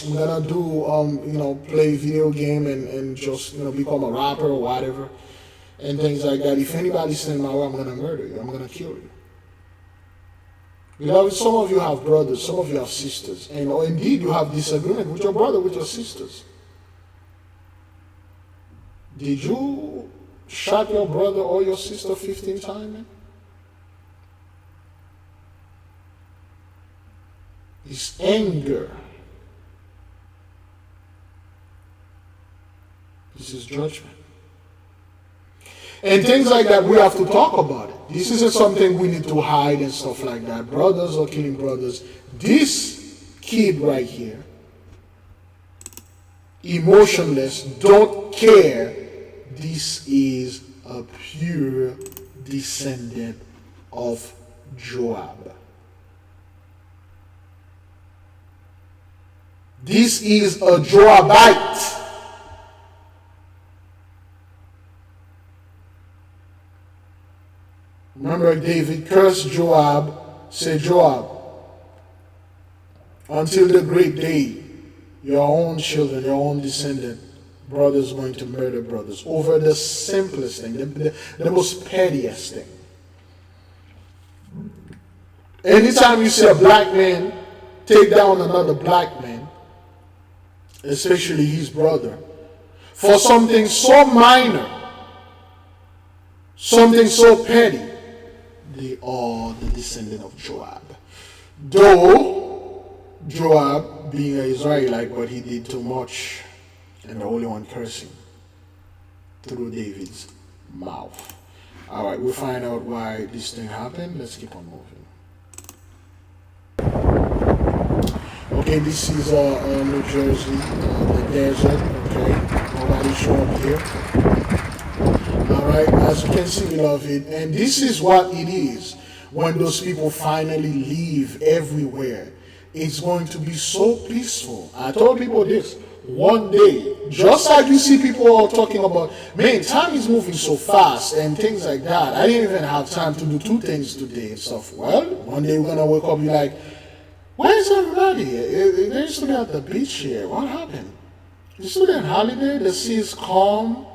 I'm gonna do, play video game and just, become a rapper or whatever, and things like that. If anybody stand my way, I'm gonna murder you. I'm gonna kill you. Beloved, some of you have brothers, some of you have sisters, and indeed you have disagreement with your brother, with your sisters. Did you shot your brother or your sister 15 times, man? It's anger. This is judgment. And things like that, we have to talk about it. This isn't something we need to hide and stuff like that. Brothers are killing brothers. This kid right here, emotionless, don't care. This is a pure descendant of Joab. This is a Joabite. Remember, David cursed Joab, said, "Joab, until the great day, your own children, your own descendant, brothers going to murder brothers over the simplest thing, the most pettiest thing." Anytime you see a black man take down another black man, especially his brother, for something so minor, something so petty, they are the descendant of Joab. Though Joab, being an Israelite, but he did too much, and the Holy One cursing through David's mouth. All right, we'll find out why this thing happened. Let's keep on moving. Okay, this is New Jersey, the desert. Okay, nobody show up here. All right, as you can see, beloved, and this is what it is when those people finally leave everywhere. It's going to be so peaceful. I told people this. One day, just like you see people all talking about, man, time is moving so fast and things like that. I didn't even have time to do 2 things today and stuff. Well, one day we're going to wake up and be like, where's everybody? They used to be at the beach here. What happened? Used to be on holiday? The sea is calm.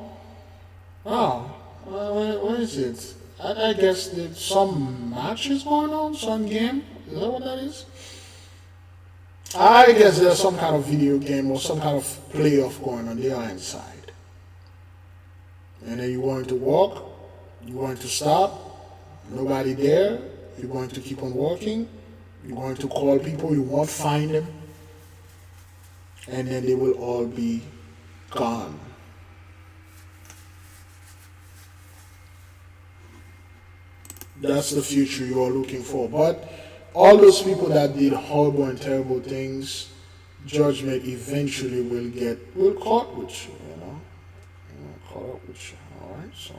Oh, where is it? I guess there's some match is going on, some game. Is that what that is? I guess there's some kind of video game or some kind of playoff going on. They are inside. And then you're going to walk, you're going to stop, nobody there, you're going to keep on walking, you're going to call people, you won't find them, and then they will all be gone. That's the future you are looking for. But all those people that did horrible and terrible things, judgment eventually will caught with you, caught up with you. All right, so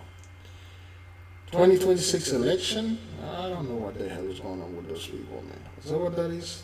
2026 election, I don't know what the hell is going on with those people, man. Is that what that is?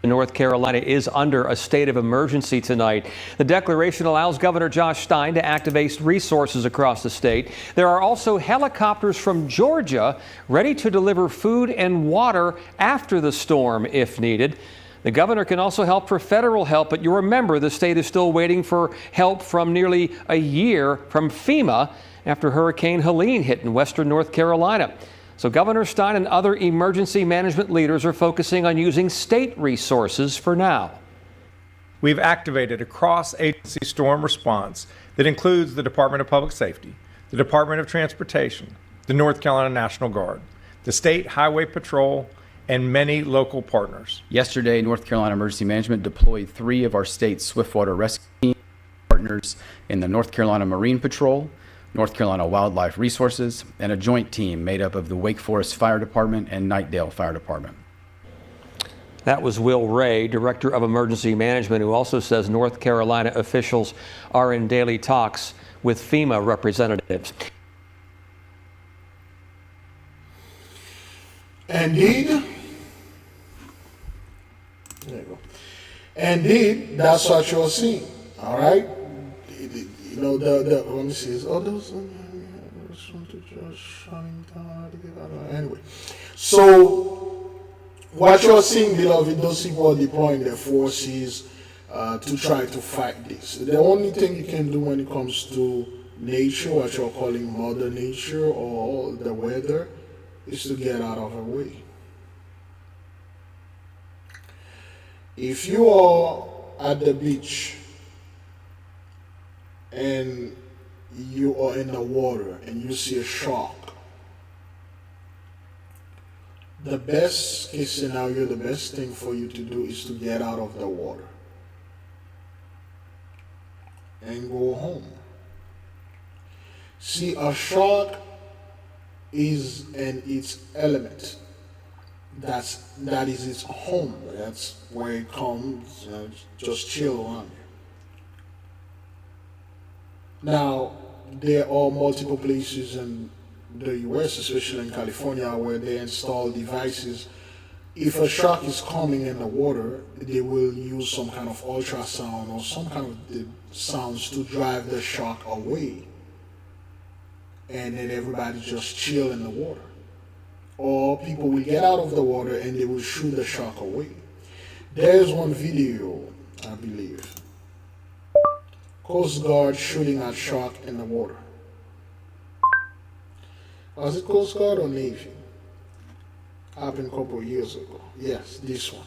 North Carolina is under a state of emergency tonight. The declaration allows Governor Josh Stein to activate resources across the state. There are also helicopters from Georgia ready to deliver food and water after the storm if needed. The governor can also help for federal help, but you remember the state is still waiting for help from nearly a year from FEMA after Hurricane Helene hit in western North Carolina. So Governor Stein and other emergency management leaders are focusing on using state resources for now. We've activated a cross-agency storm response that includes the Department of Public Safety, the Department of Transportation, the North Carolina National Guard, the State Highway Patrol, and many local partners. Yesterday, North Carolina Emergency Management deployed 3 of our state's swiftwater rescue team partners in the North Carolina Marine Patrol, North Carolina Wildlife Resources, and a joint team made up of the Wake Forest Fire Department and Knightdale Fire Department. That was Will Ray, Director of Emergency Management, who also says North Carolina officials are in daily talks with FEMA representatives. Indeed. There you go. Indeed, that's what you're seeing. All right. You know let me see. Oh, those. Anyway, so what you're seeing, beloved, those people are deploying their forces to try to fight this. The only thing you can do when it comes to nature, what you're calling Mother Nature or the weather, is to get out of her way. If you are at the beach and you are in the water and you see a shark, the best case scenario, the best thing for you to do is to get out of the water and go home. See, a shark is in its element. That is its home. That's where it comes and just chill around. Now, there are multiple places in the US, especially in California, where they install devices. If a shark is coming in the water, they will use some kind of ultrasound or some kind of sounds to drive the shark away. And then everybody just chill in the water. Or people will get out of the water and they will shoot the shark away. There's one video, I believe. Coast Guard shooting at shark in the water. Was it Coast Guard or Navy? Happened a couple of years ago. Yes, this one.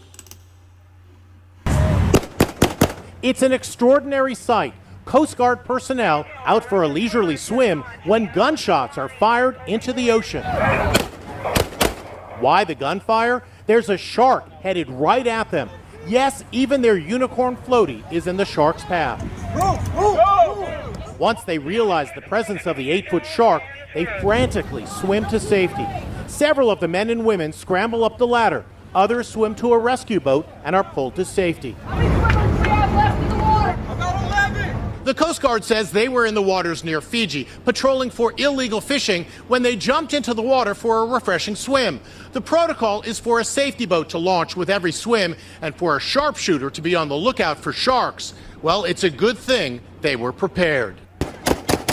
It's an extraordinary sight. Coast Guard personnel out for a leisurely swim when gunshots are fired into the ocean. Why the gunfire? There's a shark headed right at them. Yes, even their unicorn floaty is in the shark's path. Once they realize the presence of the 8-foot shark, they frantically swim to safety. Several of the men and women scramble up the ladder. Others swim to a rescue boat and are pulled to safety. The Coast Guard says they were in the waters near Fiji, patrolling for illegal fishing, when they jumped into the water for a refreshing swim. The protocol is for a safety boat to launch with every swim and for a sharpshooter to be on the lookout for sharks. Well, it's a good thing they were prepared.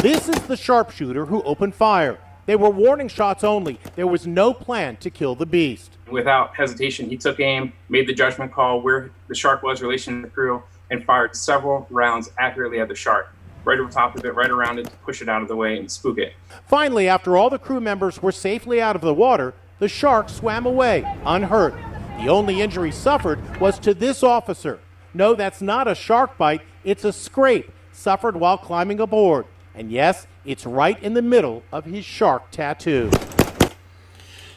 This is the sharpshooter who opened fire. They were warning shots only. There was no plan to kill the beast. Without hesitation, he took aim, made the judgment call where the shark was in relation to the crew, and fired several rounds accurately at the shark, right over top of it, right around it, to push it out of the way and spook it. Finally, after all the crew members were safely out of the water, the shark swam away, unhurt. The only injury suffered was to this officer. No, that's not a shark bite, it's a scrape suffered while climbing aboard. And yes, it's right in the middle of his shark tattoo.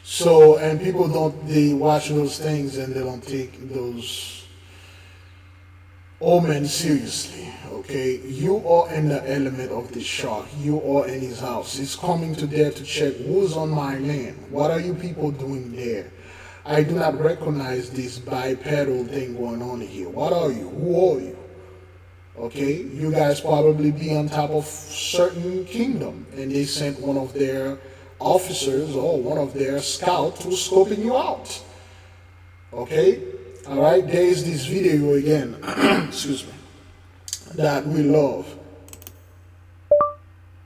So, and people they watch those things and they don't take those omens seriously, okay? You are in the element of this shark. You are in his house. He's coming to there to check who's on my land. What are you people doing there? I do not recognize this bipedal thing going on here. What are you? Who are you? Okay, you guys probably be on top of certain kingdom and they sent one of their officers or one of their scouts who's scoping you out. Okay, All right, there is this video again, excuse me, that we love.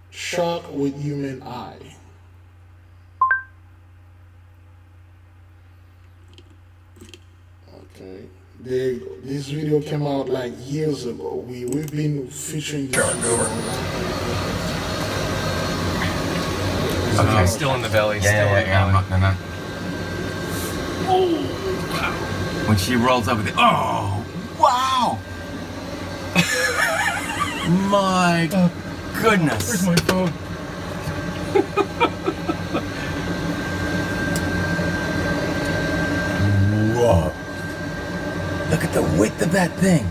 Shark with human eye. Okay, there you go. This video came out like years ago. We've been featuring this video. Okay, still in the belly. I'm not gonna. Oh, wow. When she rolls over the. Oh, wow! My goodness. Where's my phone? Whoa. Look at the width of that thing.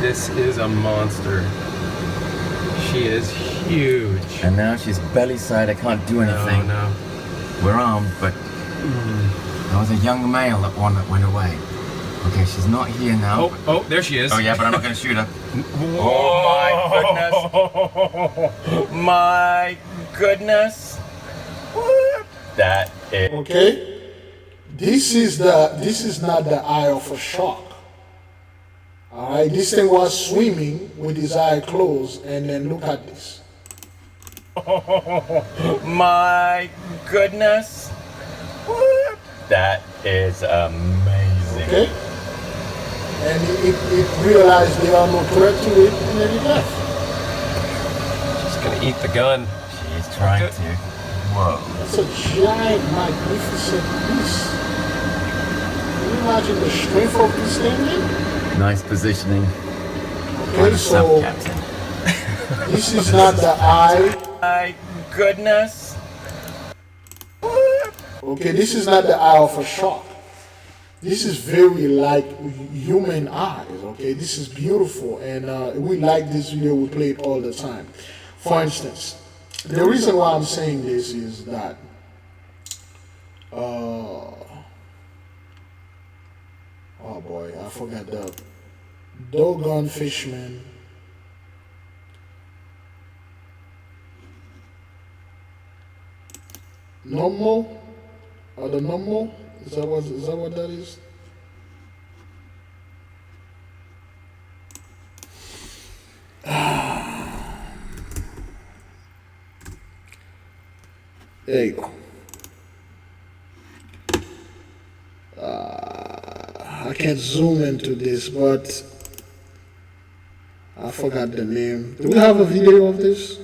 This is a monster. She is huge. And now she's belly side. I can't do anything. No. We're armed, but there was a young male that went away. Okay, she's not here now. Oh, there she is. Oh yeah, but I'm not going to shoot her. Oh my goodness! That is okay. This is not the eye of a shark. All right, this thing was swimming with his eye closed, and then look at this. My goodness! That is amazing. Okay. And it realized there are no threat to it, and then it left. She's gonna eat the gun. She's trying to. Whoa. It's a giant, magnificent beast. Can you imagine the strength of this thing? Nice positioning. Okay, so this is not the eye. My goodness. Okay, this is not the eye of a shark. This is very like human eyes, okay? This is beautiful, and we like this video, we play it all the time. For instance, the reason why I'm saying this is that oh boy, I forgot the doggone fishman. Normal? Or the normal? Is that what that is? There you go. I can't zoom into this, but I forgot the name. Do we have a video of this?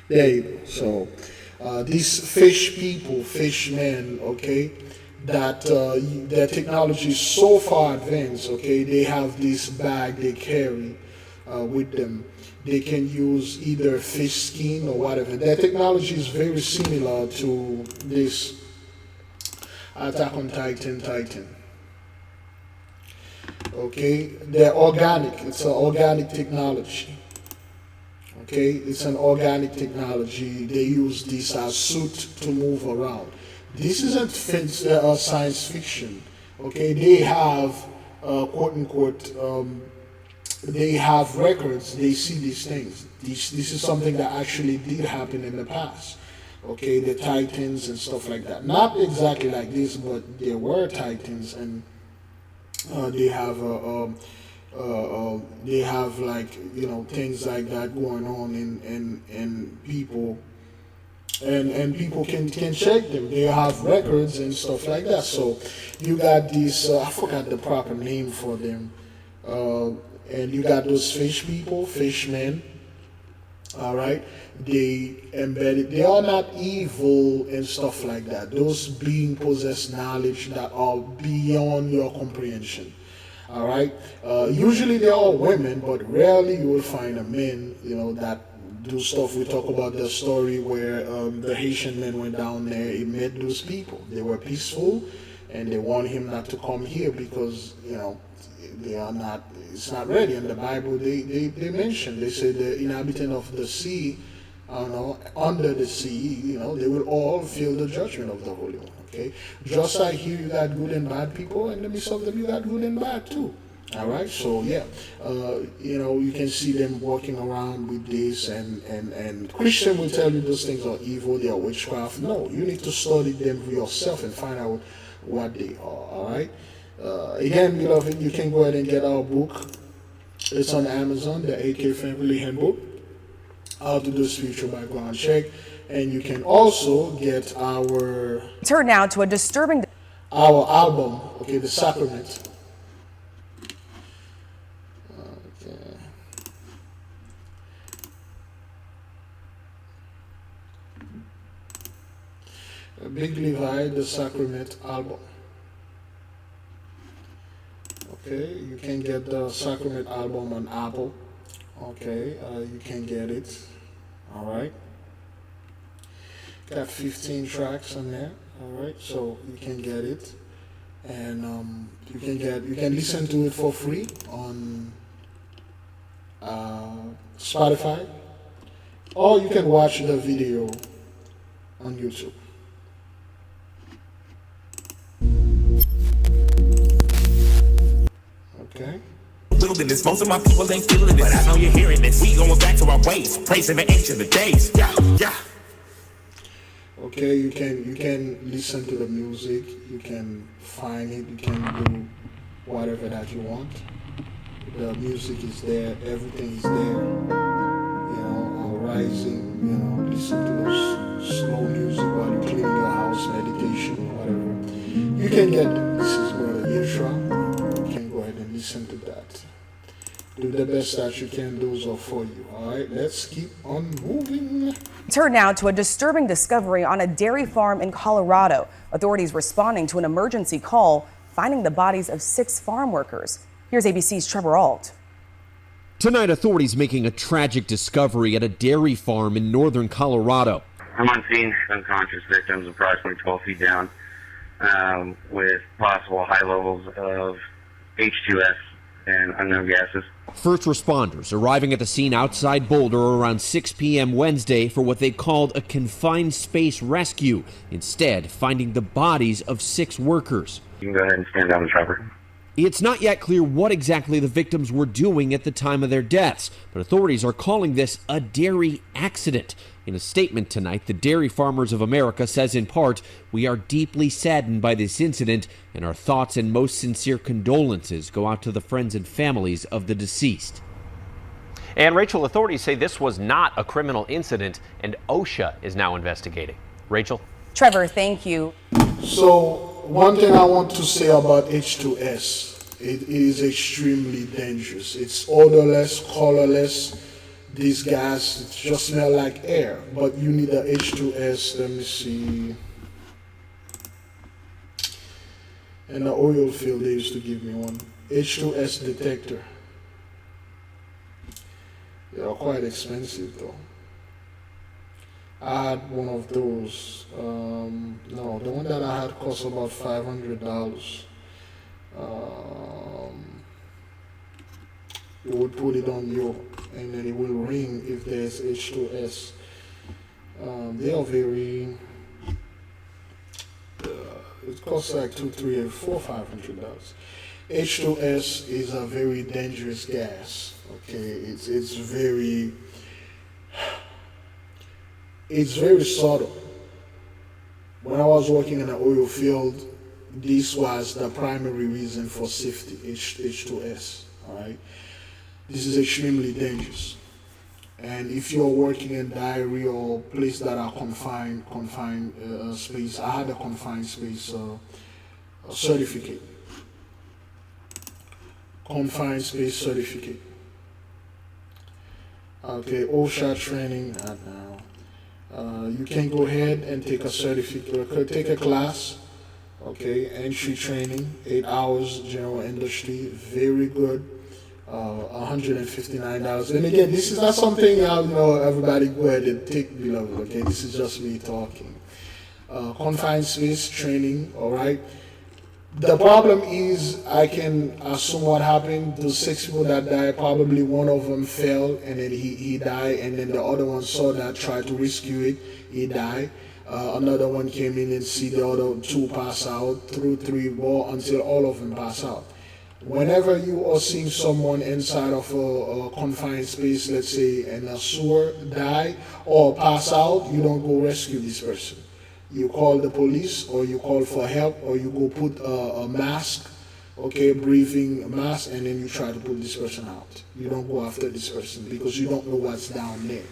There you go. So these fishmen, okay, that their technology is so far advanced, okay, they have this bag they carry with them. They can use either fish skin or whatever. Their technology is very similar to this Attack on Titan. Okay, they're organic. It's an organic technology. Okay, it's an organic technology. They use this as suit to move around. This isn't science fiction. Okay, they have quote unquote. They have records. They see these things. This is something that actually did happen in the past. Okay, the Titans and stuff like that. Not exactly like this, but there were Titans, and they have like, you know, things like that going on, and people and people can check them. They have records and stuff like that. So you got these I forgot the proper name for them, and you got those fishmen. All right, they embedded. They are not evil and stuff like that. Those beings possess knowledge that are beyond your comprehension. All right. Usually they are women, but rarely you will find a men, you know, that do stuff. We talk about the story where the Haitian men went down there. He met those people. They were peaceful, and they want him not to come here because, you know, they are not. It's not ready. In the Bible, they mention. They say the inhabitant of the sea, under the sea, you know, they will all feel the judgment of the Holy One. Okay, just like here you got good and bad people, and in the midst of them you got good and bad too. All right, so yeah, you can see them walking around with this, and Christian will tell you those things are evil, they are witchcraft. No, you need to study them for yourself and find out what they are. All right. Again, beloved, you can go ahead and get our book. It's on Amazon, the AK Family Handbook, How to Do Spiritual Background Check, and you can also get our Turn now to a disturbing our album, okay, the Sacrament. Big Levi, the Sacrament album. Okay, you can get the Sacrament album on Apple. Okay, you can get it. All right. Got 15 tracks on there. All right, so you can get it, and you can listen to it for free on Spotify, or you can watch the video on YouTube. Okay. Little than this, most of my people ain't feeling this, but I know you're hearing this. We going back to our ways, praising the ancient of days. Yeah, yeah. Okay, you can listen to the music, you can find it, you can do whatever that you want. The music is there, everything is there. Rising, listen to those slow music while you're cleaning your house, meditation or whatever. You can get them. This is Brother Yeshua. You can go ahead and listen to that. Do the best that you can, those are for you. All right, let's keep on moving. Turn now to a disturbing discovery on a dairy farm in Colorado. Authorities responding to an emergency call, finding the bodies of 6 farm workers. Here's ABC's Trevor Ault. Tonight, authorities making a tragic discovery at a dairy farm in northern Colorado. I'm on scene, unconscious victims approximately 12 feet down with possible high levels of H2S and unknown gases. First responders arriving at the scene outside Boulder around 6 p.m. Wednesday for what they called a confined space rescue, instead finding the bodies of 6 workers. You can go ahead and stand down the chopper. It's not yet clear what exactly the victims were doing at the time of their deaths, but authorities are calling this a dairy accident. In a statement tonight, the Dairy Farmers of America says in part, "We are deeply saddened by this incident, and our thoughts and most sincere condolences go out to the friends and families of the deceased." And Rachel, authorities say this was not a criminal incident, and OSHA is now investigating. Rachel? Trevor, thank you. So, one thing I want to say about H2S, it is extremely dangerous. It's odorless, colorless. This gas, it just smells like air, but you need a H2S. Let me see. In the oil field, they used to give me one. H2S detector. They are quite expensive though. I had one of those. No, the one that I had cost about $500. You would put it on you, and then it will ring if there's H2S. They are very. It costs like $200, $300, $400, $500. H2S is a very dangerous gas. Okay, it's very subtle. When I was working in the oil field, this was the primary reason for safety, H2S, all right? This is extremely dangerous. And if you're working in dairy or place that are confined space, I had a confined space certificate. Confined space certificate. Okay, OSHA training, not now. You can go ahead and take a certificate, take a class, okay, entry training, 8 hours, general industry, very good, $159. And again, this is not something, everybody go ahead and take, beloved, okay, this is just me talking. Confined space training, all right. The problem is, I can assume what happened. The 6 people that died, probably one of them fell and then he died, and then the other one saw that, tried to rescue it, he died. Another one came in and see the other 2 pass out, threw 3 more until all of them pass out. Whenever you are seeing someone inside of a confined space, let's say in a sewer, die or pass out, you don't go rescue this person. You call the police, or you call for help, or you go put a mask, okay, breathing mask, and then you try to put this person out. You don't go after this person because you don't know what's down there.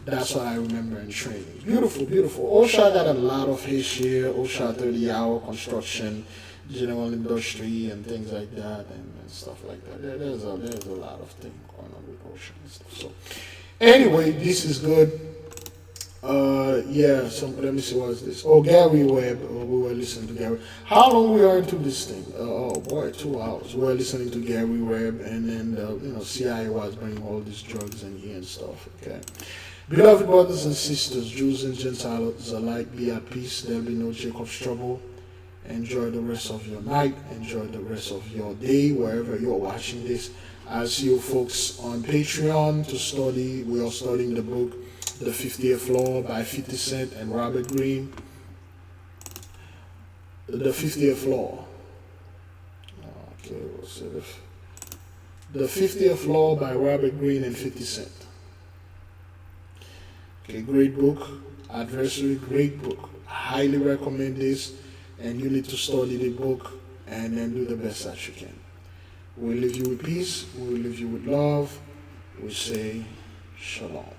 That's what I remember in training. Beautiful, beautiful. OSHA got a lot of history, OSHA 30-hour construction, general industry, and things like that, and stuff like that. There's a lot of things going on with OSHA and stuff. So, anyway, this is good. Yeah, let me see, what is this? Oh, Gary Webb, we were listening to Gary. How long we are into this thing? Oh boy, 2 hours. We were listening to Gary Webb, and then, CIA was bringing all these drugs in here and stuff, okay? Beloved brothers and sisters, Jews and Gentiles alike, be at peace. There'll be no Jacob's trouble. Enjoy the rest of your night. Enjoy the rest of your day, wherever you're watching this. I'll see you folks on Patreon to study. We are studying the book, The 50th Law by 50 Cent and Robert Greene. The 50th Law. Okay, we'll see if The 50th Law by Robert Greene and 50 Cent. Okay, great book. Adversary, great book. Highly recommend this, and you need to study the book and then do the best that you can. We'll leave you with peace. We'll leave you with love. We say shalom.